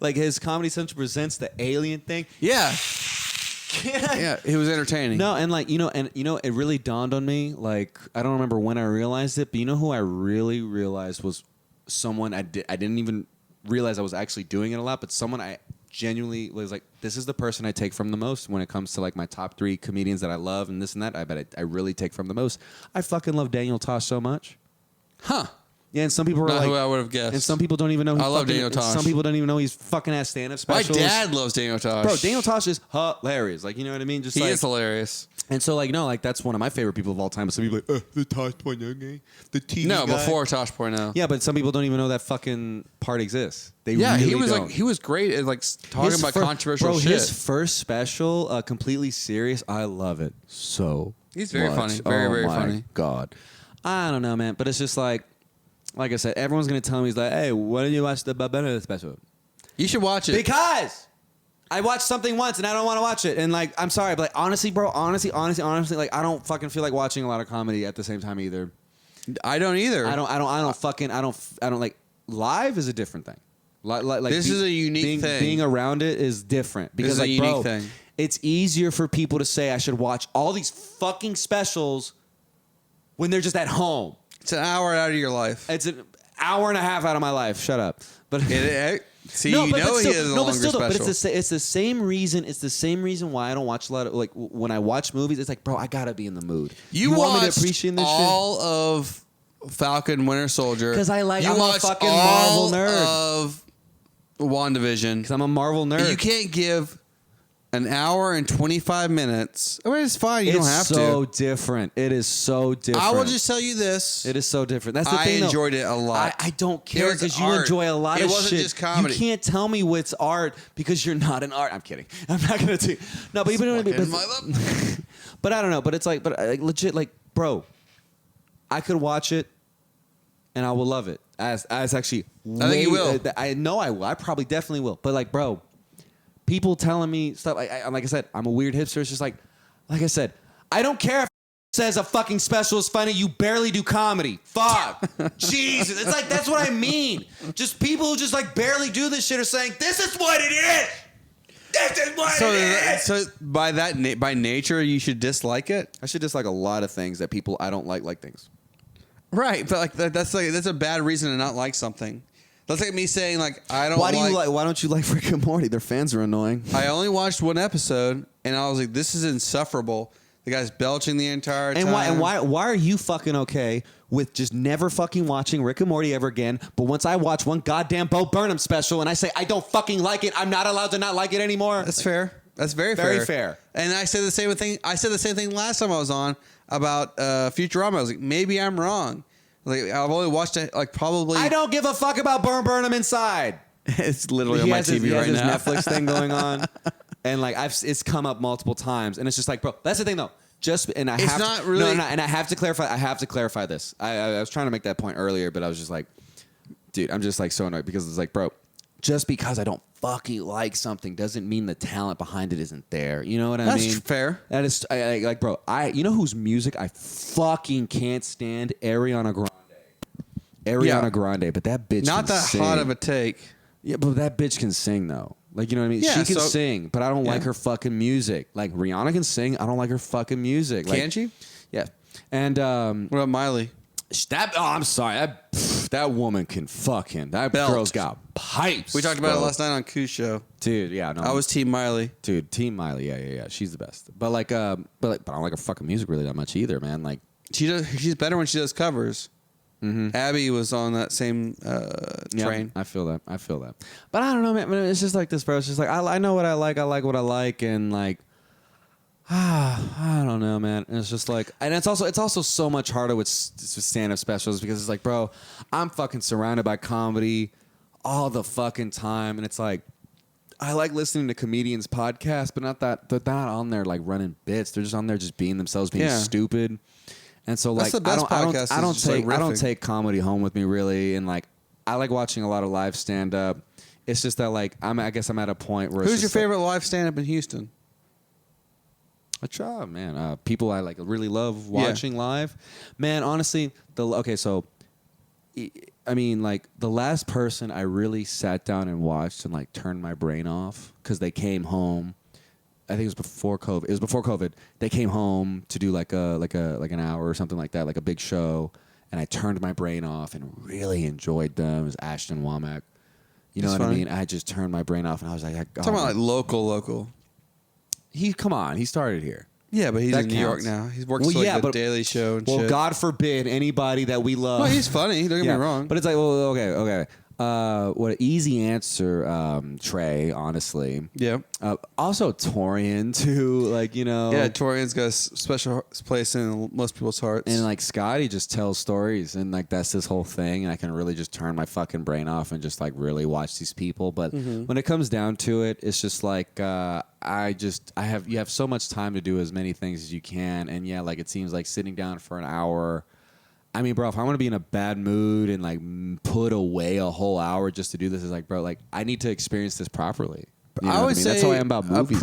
S1: Like, his Comedy Central presents the alien thing.
S2: Yeah. Yeah, he was entertaining.
S1: No, and like, it really dawned on me. Like, I don't remember when I realized it, but you know who I really realized was someone I didn't even realize I was actually doing it a lot, but someone I genuinely was like, this is the person I take from the most when it comes to like my top 3 comedians that I love and this and that. I bet I really take from the most. I fucking love Daniel Tosh so much.
S2: Huh.
S1: Yeah, and some people are
S2: Not
S1: like,
S2: who I would have guessed.
S1: and some people don't even know.
S2: I love Daniel Tosh.
S1: Some people don't even know he's fucking ass stand-up
S2: My
S1: specials.
S2: dad loves Daniel Tosh.
S1: Bro, Daniel Tosh is hilarious. Like, you know what I mean? Just
S2: he
S1: like,
S2: is hilarious.
S1: And so, like, no, like that's one of my favorite people of all time. But some people are like, the Tosh.0 guy, the TV
S2: No,
S1: guy.
S2: before Tosh.0.
S1: Yeah, but some people don't even know that fucking part exists. They
S2: Yeah,
S1: really
S2: he was
S1: don't.
S2: like he was great at like talking about controversial
S1: bro,
S2: shit.
S1: His first special, completely serious. I love it so.
S2: He's very
S1: much.
S2: funny. Very, very
S1: my
S2: funny.
S1: God, I don't know, man. But it's just like I said, everyone's gonna tell me, he's like, hey, why don't you watch the Benedict special?
S2: You should watch it
S1: Because I watched something once and I don't want to watch it. And like, I'm sorry, but like, honestly, bro, honestly, like, I don't fucking feel like watching a lot of comedy at the same time either.
S2: I don't either.
S1: I don't like, live is a different thing. Like
S2: This is a unique thing.
S1: Being around it is different because
S2: This is a
S1: like,
S2: unique
S1: bro,
S2: thing.
S1: it's easier for people to say I should watch all these fucking specials when they're just at home.
S2: It's an hour out of your life.
S1: It's an hour and a half out of my life. Shut up. But
S2: See,
S1: no,
S2: you
S1: but
S2: know
S1: still,
S2: he is a
S1: no,
S2: longer
S1: but still, though,
S2: special.
S1: but it's the same reason. It's the same reason why I don't watch a lot of like when I watch movies. It's like, bro, I gotta be in the mood.
S2: You
S1: want me to
S2: watched
S1: appreciate this
S2: all of Falcon Winter Soldier
S1: 'Cause I like-
S2: You
S1: I'm a
S2: watched
S1: fucking
S2: all
S1: Marvel nerd.
S2: of WandaVision.
S1: Because I'm a Marvel nerd.
S2: And you can't give an hour and 25 minutes. I mean, it's fine. You
S1: it's
S2: don't have
S1: so
S2: to.
S1: different. It is so different.
S2: I will just tell you this.
S1: It is so different. That's the
S2: I
S1: thing.
S2: enjoyed it a lot.
S1: I don't care
S2: It was
S1: because you
S2: art.
S1: enjoy a lot
S2: It
S1: of
S2: wasn't
S1: shit.
S2: just comedy.
S1: You can't tell me what's art because you're not an art. I'm kidding. I'm not gonna do. No, but even but I don't know. But it's like, but like, legit, like, bro, I could watch it and I will love it. As actually,
S2: I think you will.
S1: I know I will. I probably definitely will. But like, bro, people telling me stuff. Like I said, I'm a weird hipster. It's just like I said, I don't care if it says a fucking special is funny. You barely do comedy. Fuck. Jesus. It's like, that's what I mean. Just people who just like barely do this shit are saying, this is what it is. This is what it is.
S2: So by nature, you should dislike it.
S1: I should dislike a lot of things that people I don't like things.
S2: Right, but like that's a bad reason to not like something. That's like me saying like I don't.
S1: Why don't you like Rick and Morty? Their fans are annoying.
S2: I only watched one episode and I was like, this is insufferable. The guy's belching the entire time.
S1: And why are you fucking okay with just never fucking watching Rick and Morty ever again? But once I watch one goddamn Bo Burnham special and I say I don't fucking like it, I'm not allowed to not like it anymore.
S2: That's fair. That's very
S1: fair.
S2: And I said the same thing. I said the same thing last time I was on about Futurama. I was like, maybe I'm wrong. Like I've only watched it like probably.
S1: I don't give a fuck about Burnham Inside.
S2: It's literally on
S1: He
S2: my
S1: has
S2: TV
S1: his
S2: right now.
S1: Netflix thing going on, and like it's come up multiple times, and it's just like, bro, that's the thing though. And I have to clarify. I have to clarify this. I was trying to make that point earlier, but I was just like, dude, I'm just like so annoyed because it's like, bro, just because I don't fucking like something doesn't mean the talent behind it isn't there. You know what I mean?
S2: That's fair.
S1: That is like, bro. You know whose music I fucking can't stand? Ariana Grande, but that bitch
S2: Not
S1: can
S2: that
S1: sing.
S2: hot of a take.
S1: Yeah, but that bitch can sing though. Like, you know what I mean?
S2: Yeah,
S1: she can
S2: so-
S1: sing, but I don't like her fucking music. Like Rihanna can sing, I don't like her fucking music. Like,
S2: Can she?
S1: Yeah. And
S2: What about Miley?
S1: I'm sorry. That woman can fucking. That
S2: Belt.
S1: girl's got pipes.
S2: We talked about it
S1: bro.
S2: last night on Koo's show.
S1: Dude, yeah, no.
S2: I was Team Miley.
S1: Dude, Team Miley. Yeah. She's the best. But like but I don't like her fucking music really that much either, man. Like
S2: She's better when she does covers.
S1: Mm-hmm.
S2: Abby was on that same train.
S1: I feel that. But I don't know, man. It's just like this, bro. It's just like I know what I like. I like what I like, and like I don't know, man. And it's just like, and it's also so much harder with stand-up specials because it's like, bro, I'm fucking surrounded by comedy all the fucking time, and it's like I like listening to comedians' podcasts, but not that they're not on there like running bits. They're just on there just being themselves, being stupid. And so like
S2: That's the best podcast.
S1: I don't
S2: riffing.
S1: take comedy home with me really, and like I like watching a lot of live stand up. It's just that like I guess I'm at a point where
S2: Who's
S1: it's
S2: your
S1: just like,
S2: favorite live stand up in Houston?
S1: I try, man. People I like really love watching live. Man, honestly, so I mean, like the last person I really sat down and watched and like turned my brain off because they came home. I think it was before COVID. It was before COVID. They came home to do like an hour or something like that, like a big show, and I turned my brain off and really enjoyed them. It was Ashton Womack. You know
S2: That's
S1: what
S2: funny.
S1: I mean? I just turned my brain off and I was like,
S2: Talking about like local.
S1: he started here.
S2: Yeah, but he's
S1: That
S2: in New York
S1: counts.
S2: now. He works
S1: Well,
S2: for like,
S1: yeah,
S2: the
S1: but-
S2: Daily Show and
S1: Well,
S2: shit.
S1: God forbid anybody that we love.
S2: Well, he's funny. Don't get me wrong.
S1: But it's like, well, okay. What an easy answer, Trey, honestly.
S2: Yeah.
S1: Also, Torian, too. Like, you know.
S2: Yeah, Torian's got a special place in most people's hearts.
S1: And like Scotty just tells stories, and like that's his whole thing. And I can really just turn my fucking brain off and just like really watch these people. But when it comes down to it, it's just like you have so much time to do as many things as you can. And yeah, like it seems like sitting down for an hour. I mean, bro, if I want to be in a bad mood and like put away a whole hour just to do this, is like, bro, like I need to experience this properly. You know
S2: I
S1: what
S2: would say
S1: that's how I am about movies.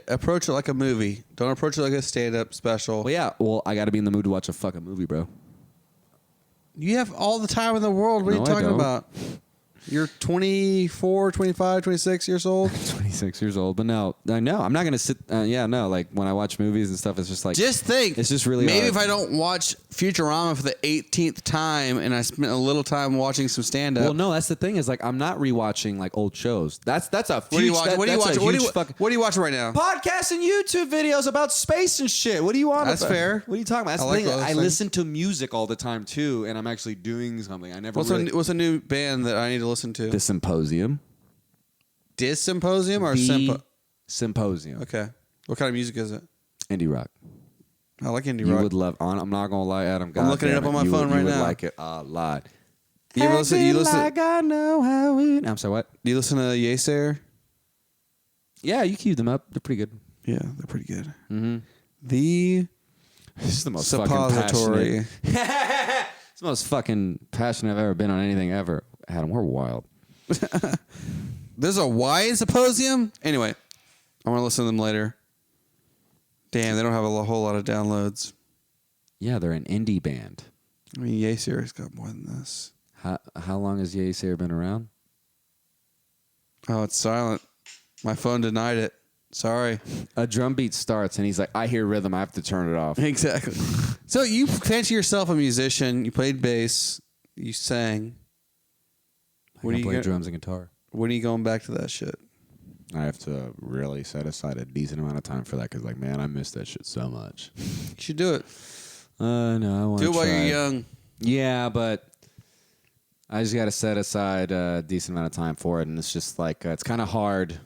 S2: approach it like a movie. Don't approach it like a stand-up special.
S1: Well, yeah. Well, I got to be in the mood to watch a fucking movie, bro.
S2: You have all the time in the world. What are you
S1: No, I
S2: talking
S1: don't.
S2: about? You're 24, 25, 26 years old.
S1: 26 years old, but no, I'm not gonna sit. Like when I watch movies and stuff, it's just like
S2: Just think.
S1: It's just really
S2: maybe
S1: hard.
S2: if I don't watch Futurama for the 18th time and I spent a little time watching some stand-up.
S1: Well, no, that's the thing is like I'm not rewatching like old shows. That's a
S2: What are you watching? What are you watching?
S1: What
S2: are you watching right now?
S1: podcasts and YouTube videos about space and shit. What do you want?
S2: That's fair.
S1: What are you talking about? That's
S2: I
S1: the
S2: like
S1: thing.
S2: those
S1: I
S2: things.
S1: listen to music all the time too, and I'm actually doing something. I never.
S2: What's a new band that I need to listen to?
S1: The Symposium.
S2: Symposium or
S1: The Symposium.
S2: Okay. What kind of music is it?
S1: Indie rock.
S2: I like indie
S1: You
S2: rock.
S1: would love. I'm not gonna lie, Adam.
S2: I'm looking it up on my phone right
S1: You would
S2: now.
S1: like it a lot.
S2: You ever listen? You listen?
S1: Like I know how it. I'm sorry. What?
S2: Do you listen to Yesayer?
S1: Yeah, you queued them up. They're pretty good.
S2: Yeah, they're pretty good.
S1: Mm-hmm.
S2: The
S1: This is the most
S2: Suppository.
S1: fucking passionate. It's the most fucking passionate I've ever been on anything ever. Adam, we're wild.
S2: There's a Y in Symposium? Anyway, I want to listen to them later. Damn, they don't have a whole lot of downloads.
S1: Yeah, they're an indie band.
S2: I mean, Yesayer's got more than this.
S1: How long has Yesayer been around?
S2: Oh, it's silent. My phone denied it. Sorry.
S1: A drum beat starts and he's like, I hear rhythm, I have to turn it off.
S2: Exactly. So you fancy yourself a musician. You played bass. You sang.
S1: What do you play drums and guitar?
S2: When are you going back to that shit?
S1: I have to really set aside a decent amount of time for that because, like, man, I miss that shit so much.
S2: You should do it.
S1: No, I want to
S2: Do it while you're young.
S1: Yeah, but I just got to set aside a decent amount of time for it, and it's just like it's kind of hard.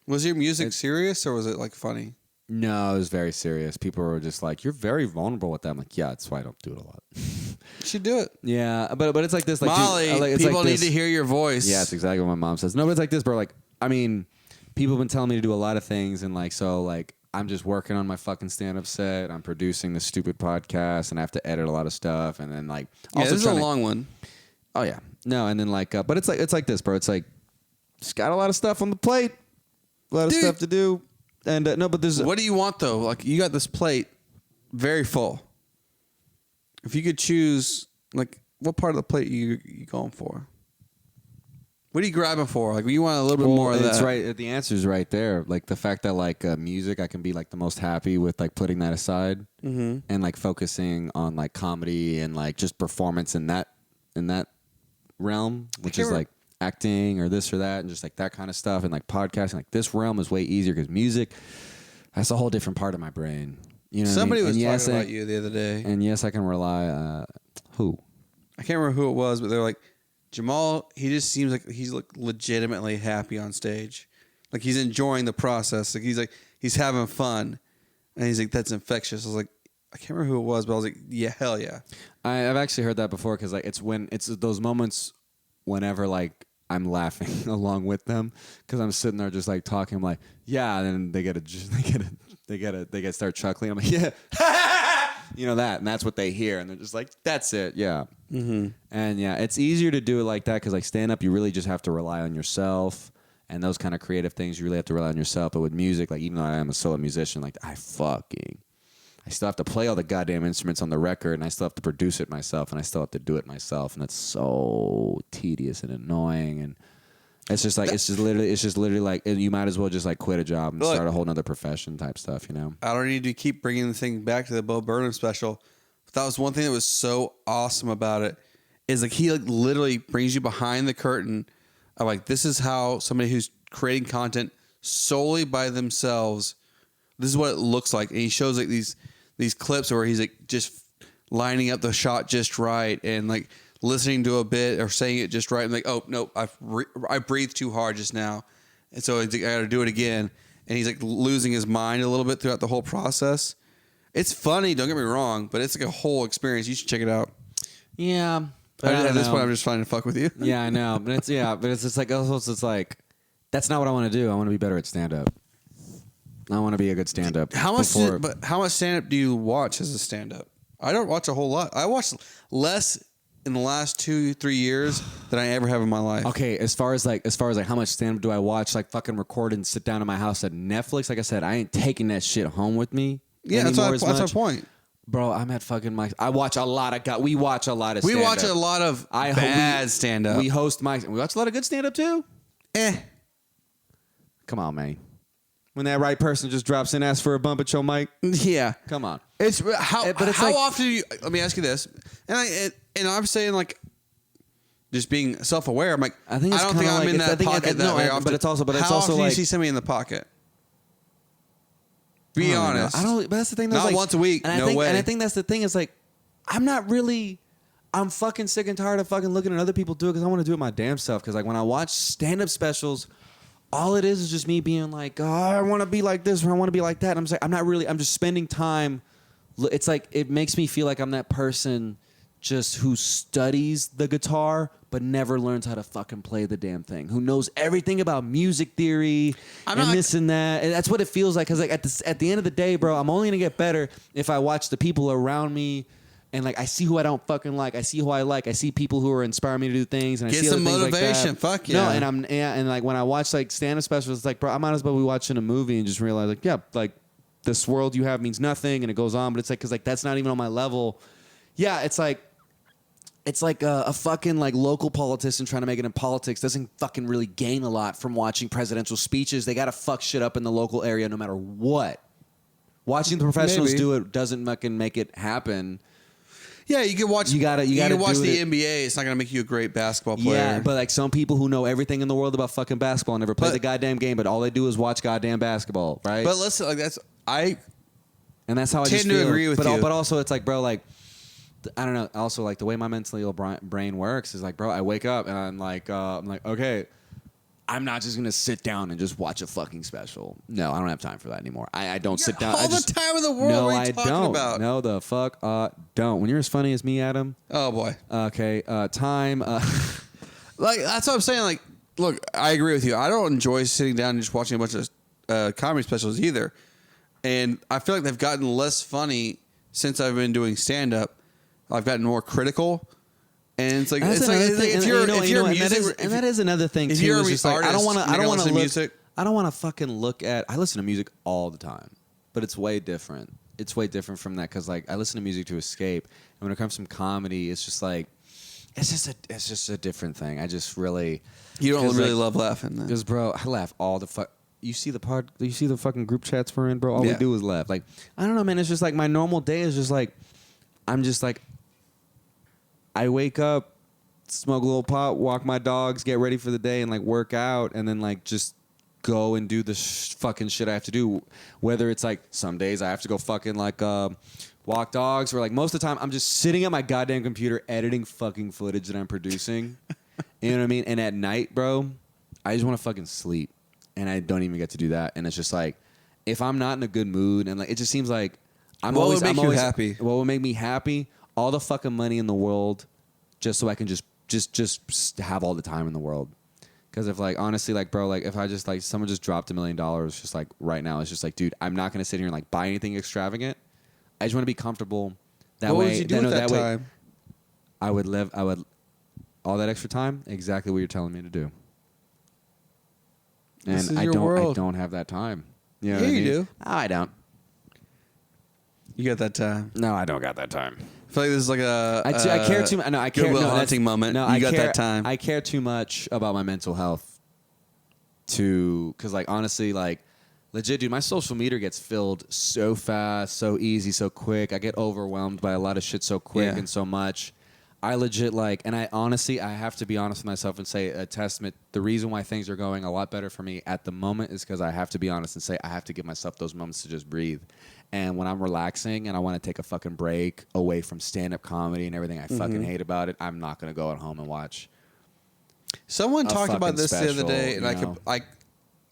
S2: Was your music serious or was it like funny?
S1: No, it was very serious. People were just like, "You're very vulnerable with that." I'm like, "Yeah, that's why I don't do it a lot."
S2: You should do it.
S1: Yeah, but it's like this, like
S2: Molly,
S1: dude, it's
S2: people
S1: like
S2: need
S1: this.
S2: to hear your voice.
S1: Yeah, that's exactly what my mom says. No, but it's like this, bro. Like, I mean, people have been telling me to do a lot of things, and like, so like, I'm just working on my fucking stand-up set. I'm producing this stupid podcast, and I have to edit a lot of stuff, and then like,
S2: Yeah,
S1: also
S2: this is a
S1: trying to-
S2: long one.
S1: Oh yeah, no, and then like, but it's like this, bro. It's like, just got a lot of stuff on the plate, a lot of
S2: Dude.
S1: stuff to do, and no, but there's
S2: What do you want though? Like you got this plate very full. If you could choose, like, what part of the plate you going for? What are you grabbing for? Like, you want a little bit more of that.
S1: It's right. The answer is right there. Like the fact that like music, I can be like the most happy with like putting that aside and like focusing on like comedy and like just performance in that realm, which is like acting or this or that, and just like that kind of stuff, and like podcasting. Like this realm is way easier because music, that's a whole different part of my brain. You know,
S2: Somebody
S1: what I
S2: was
S1: mean?
S2: talking about you the other day.
S1: And yes, I can rely. Who?
S2: I can't remember who it was, but they're like, Jamal, he just seems like he's like legitimately happy on stage. Like he's enjoying the process. Like he's having fun. And he's like, that's infectious. I was like, I can't remember who it was, but I was like, yeah, hell yeah.
S1: I've actually heard that before because like it's those moments whenever like I'm laughing along with them because I'm sitting there just like talking. I'm like, yeah, and then they start chuckling. I'm like, yeah, you know that, and that's what they hear, and they're just like, that's it, yeah. Mm-hmm. And yeah, it's easier to do it like that because like stand up, you really just have to rely on yourself, and those kind of creative things, you really have to rely on yourself. But with music, like even though I am a solo musician, like I still have to play all the goddamn instruments on the record, and I still have to produce it myself, and I still have to do it myself, and that's so tedious and annoying. And it's just literally like you might as well just like quit a job and start a whole nother profession type stuff, you know?
S2: I don't need to keep bringing the thing back to the Bo Burnham special. But that was one thing that was so awesome about it is like he like literally brings you behind the curtain of like this is how somebody who's creating content solely by themselves this is what it looks like. And he shows like these clips where he's like just lining up the shot just right and like listening to a bit or saying it just right. I'm like, oh no, I breathed too hard just now, and so I got to do it again. And he's like losing his mind a little bit throughout the whole process. It's funny, don't get me wrong, but it's like a whole experience. You should check it out.
S1: Yeah.
S2: At this point, I'm just trying to fuck with you.
S1: Yeah, I know. But it's just like, also it's like, that's not what I want to do. I want to be better at stand-up. I want to be a good stand-up.
S2: How much stand-up do you watch as a stand-up? I don't watch a whole lot. I watch less in the last 2-3 years than I ever have in my life.
S1: Okay, as far as how much stand-up do I watch, like fucking record and sit down in my house at Netflix, like I said, I ain't taking that shit home with me.
S2: Yeah, that's my point.
S1: Bro, I'm at fucking my. I watch a lot of. We watch a lot of.
S2: We watch a lot of bad stand up.
S1: We host my. We watch a lot of good stand up too. Come on, man. When that right person just drops in, asks for a bump at your mic.
S2: Yeah,
S1: come on.
S2: It's how. But it's how
S1: like,
S2: often do you? Let me ask you this, and I'm saying like. Just being self-aware, I'm like, I don't think I'm like, in that pocket that very often.
S1: But it's also
S2: how often do you see somebody in the pocket? Be honest.
S1: I don't. But that's the thing.
S2: Not like, once a week. No way.
S1: And I think that's the thing. Is like, I'm not really. I'm fucking sick and tired of fucking looking at other people do it because I want to do it my damn self. Because like when I watch stand-up specials, all it is just me being like, oh, I want to be like this or I want to be like that. And I'm just like, I'm not really. I'm just spending time. It's like it makes me feel like I'm that person just who studies the guitar but never learns how to fucking play the damn thing. Who knows everything about music theory and this and that. And that's what it feels like. Because like at the end of the day, bro, I'm only gonna get better if I watch the people around me and like I see who I don't fucking like. I see who I like. I see people who are inspiring me to do things. And
S2: get
S1: I see
S2: some
S1: other things
S2: motivation.
S1: Like that.
S2: Fuck yeah.
S1: No, and like when I watch like stand-up specials, it's like, bro, I might as well be watching a movie and just realize like, yeah, like this world you have means nothing, and it goes on. But it's like because like that's not even on my level. Yeah, it's like. It's like a fucking like local politician trying to make it in politics doesn't fucking really gain a lot from watching presidential speeches. They got to fuck shit up in the local area no matter what. Watching the professionals do it doesn't fucking make it happen.
S2: Yeah, you can watch. You gotta watch the NBA. It's not gonna make you a great basketball player.
S1: Yeah, but like some people who know everything in the world about fucking basketball and never play the goddamn game, but all they do is watch goddamn basketball, right?
S2: But listen, like that's
S1: and that's how I
S2: tend
S1: just
S2: to
S1: feel.
S2: agree with you.
S1: But also, it's like, bro, like. I don't know. Also, like the way my mentally ill brain works is like, bro, I wake up and I'm like, okay, I'm not just gonna sit down and just watch a fucking special. No, I don't have time for that anymore. I don't sit down.
S2: All the time in the world.
S1: No,
S2: what are you
S1: I
S2: talking
S1: don't.
S2: About?
S1: No, the fuck, don't. When you're as funny as me, Adam.
S2: Oh boy.
S1: Okay. Time.
S2: Like that's what I'm saying. Like, look, I agree with you. I don't enjoy sitting down and just watching a bunch of comedy specials either, and I feel like they've gotten less funny since I've been doing stand up. I've gotten more critical, and it's like if you're music,
S1: and that is another thing
S2: if
S1: too.
S2: You're
S1: it's just
S2: artist,
S1: like, I don't want to
S2: music.
S1: I don't want to fucking look at. I listen to music all the time, but it's way different. It's way different from that because like I listen to music to escape, and when it comes from comedy, it's just like it's just a different thing. I just really
S2: you don't really love laughing.
S1: Because bro, I laugh all the fuck. You see the fucking group chats we're in, bro. All we do is laugh. Like I don't know, man. It's just like my normal day is just like I'm just like. I wake up, smoke a little pot, walk my dogs, get ready for the day, and like work out, and then like just go and do the fucking shit I have to do. Whether it's like some days I have to go fucking like walk dogs, or like most of the time I'm just sitting at my goddamn computer editing fucking footage that I'm producing. You know what I mean? And at night, bro, I just want to fucking sleep, and I don't even get to do that. And it's just like if I'm not in a good mood, and like it just seems like
S2: what would make you happy?
S1: What would make me happy? All the fucking money in the world, just so I can just have all the time in the world. Because if like honestly, like bro, like if I just like someone just dropped $1 million, just like right now, it's just like, dude, I'm not gonna sit here and like buy anything extravagant. I just want to be comfortable. That
S2: what
S1: way,
S2: would you do with that time?
S1: I would all that extra time exactly what you're telling me to do. And I don't have that time. You know
S2: yeah,
S1: what I mean?
S2: You do.
S1: No, I don't.
S2: You got that time.
S1: No, I don't got that time.
S2: I feel like this is like
S1: I care too much. No, I care.
S2: Goodwill Hunting moment.
S1: No,
S2: you got that time.
S1: I care too much about my mental health. Because like honestly, like legit, dude, my social media gets filled so fast, so easy, so quick. I get overwhelmed by a lot of shit so quick and so much. I legit like, and I honestly, I have to be honest with myself and say a testament. The reason why things are going a lot better for me at the moment is because I have to be honest and say I have to give myself those moments to just breathe. And when I'm relaxing and I want to take a fucking break away from stand-up comedy and everything I fucking hate about it, I'm not going to go at home and watch.
S2: Someone talked about this the other
S1: special,
S2: day, and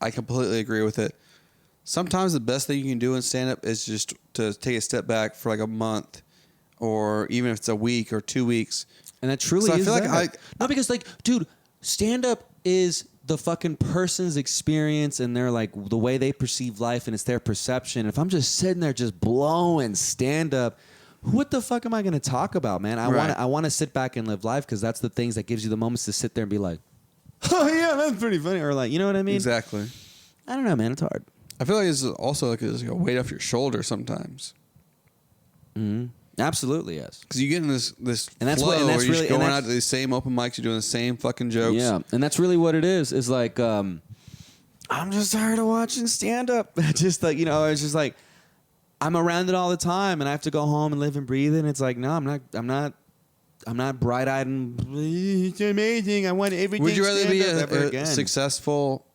S2: I completely agree with it. Sometimes the best thing you can do in stand-up is just to take a step back for like a month, or even if it's a week or 2 weeks.
S1: And that truly is
S2: I feel
S1: that. No, because like, dude, stand-up is the fucking person's experience and they're like the way they perceive life, and it's their perception. If I'm just sitting there just blowing stand-up, what the fuck am I going to talk about, man? I want to sit back and live life because that's the things that gives you the moments to sit there and be like, oh yeah, that's pretty funny, or like, you know what I mean?
S2: Exactly.
S1: I don't know, man. It's hard.
S2: I feel like it's also like a weight off your shoulder sometimes.
S1: Mm-hmm. Absolutely, yes.
S2: Because you get in this
S1: and that's
S2: flow
S1: what, and that's
S2: where you're
S1: really,
S2: just going out to these same open mics, you're doing the same fucking jokes.
S1: Yeah, and that's really what it is. Is like, I'm just tired of watching stand up. Just like, you know, it's just like I'm around it all the time, and I have to go home and live and breathe it. And it's like, no, I'm not bright eyed and it's amazing. I want everything.
S2: Would you rather be
S1: a
S2: successful?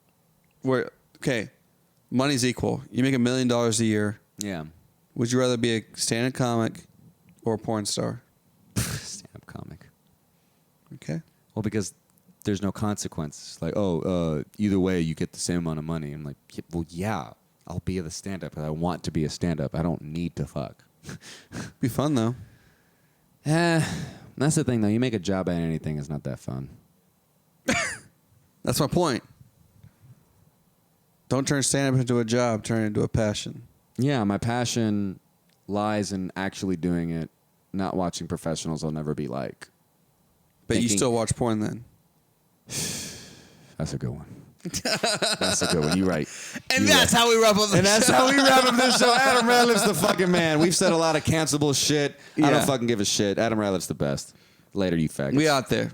S2: Money's equal. You make $1 million a year.
S1: Yeah.
S2: Would you rather be a stand-up comic or a porn star?
S1: Stand-up comic.
S2: Okay.
S1: Well, because there's no consequences. Like, either way, you get the same amount of money. I'm like, well, yeah, I'll be the stand-up. I want to be a stand-up. I don't need to fuck.
S2: Be fun though.
S1: That's the thing though. You make a job at anything, it's not that fun.
S2: That's my point. Don't turn stand-up into a job. Turn it into a passion.
S1: Yeah, my passion lies in actually doing it, not watching professionals I'll never be like.
S2: But you still watch porn then?
S1: That's a good one. That's a good one. You're right.
S2: And that's how we wrap up the show.
S1: And that's how we wrap up this show. Adam Radliff's the fucking man. We've said a lot of cancelable shit. I don't fucking give a shit. Adam Radliff's the best. Later, you faggots.
S2: We out there.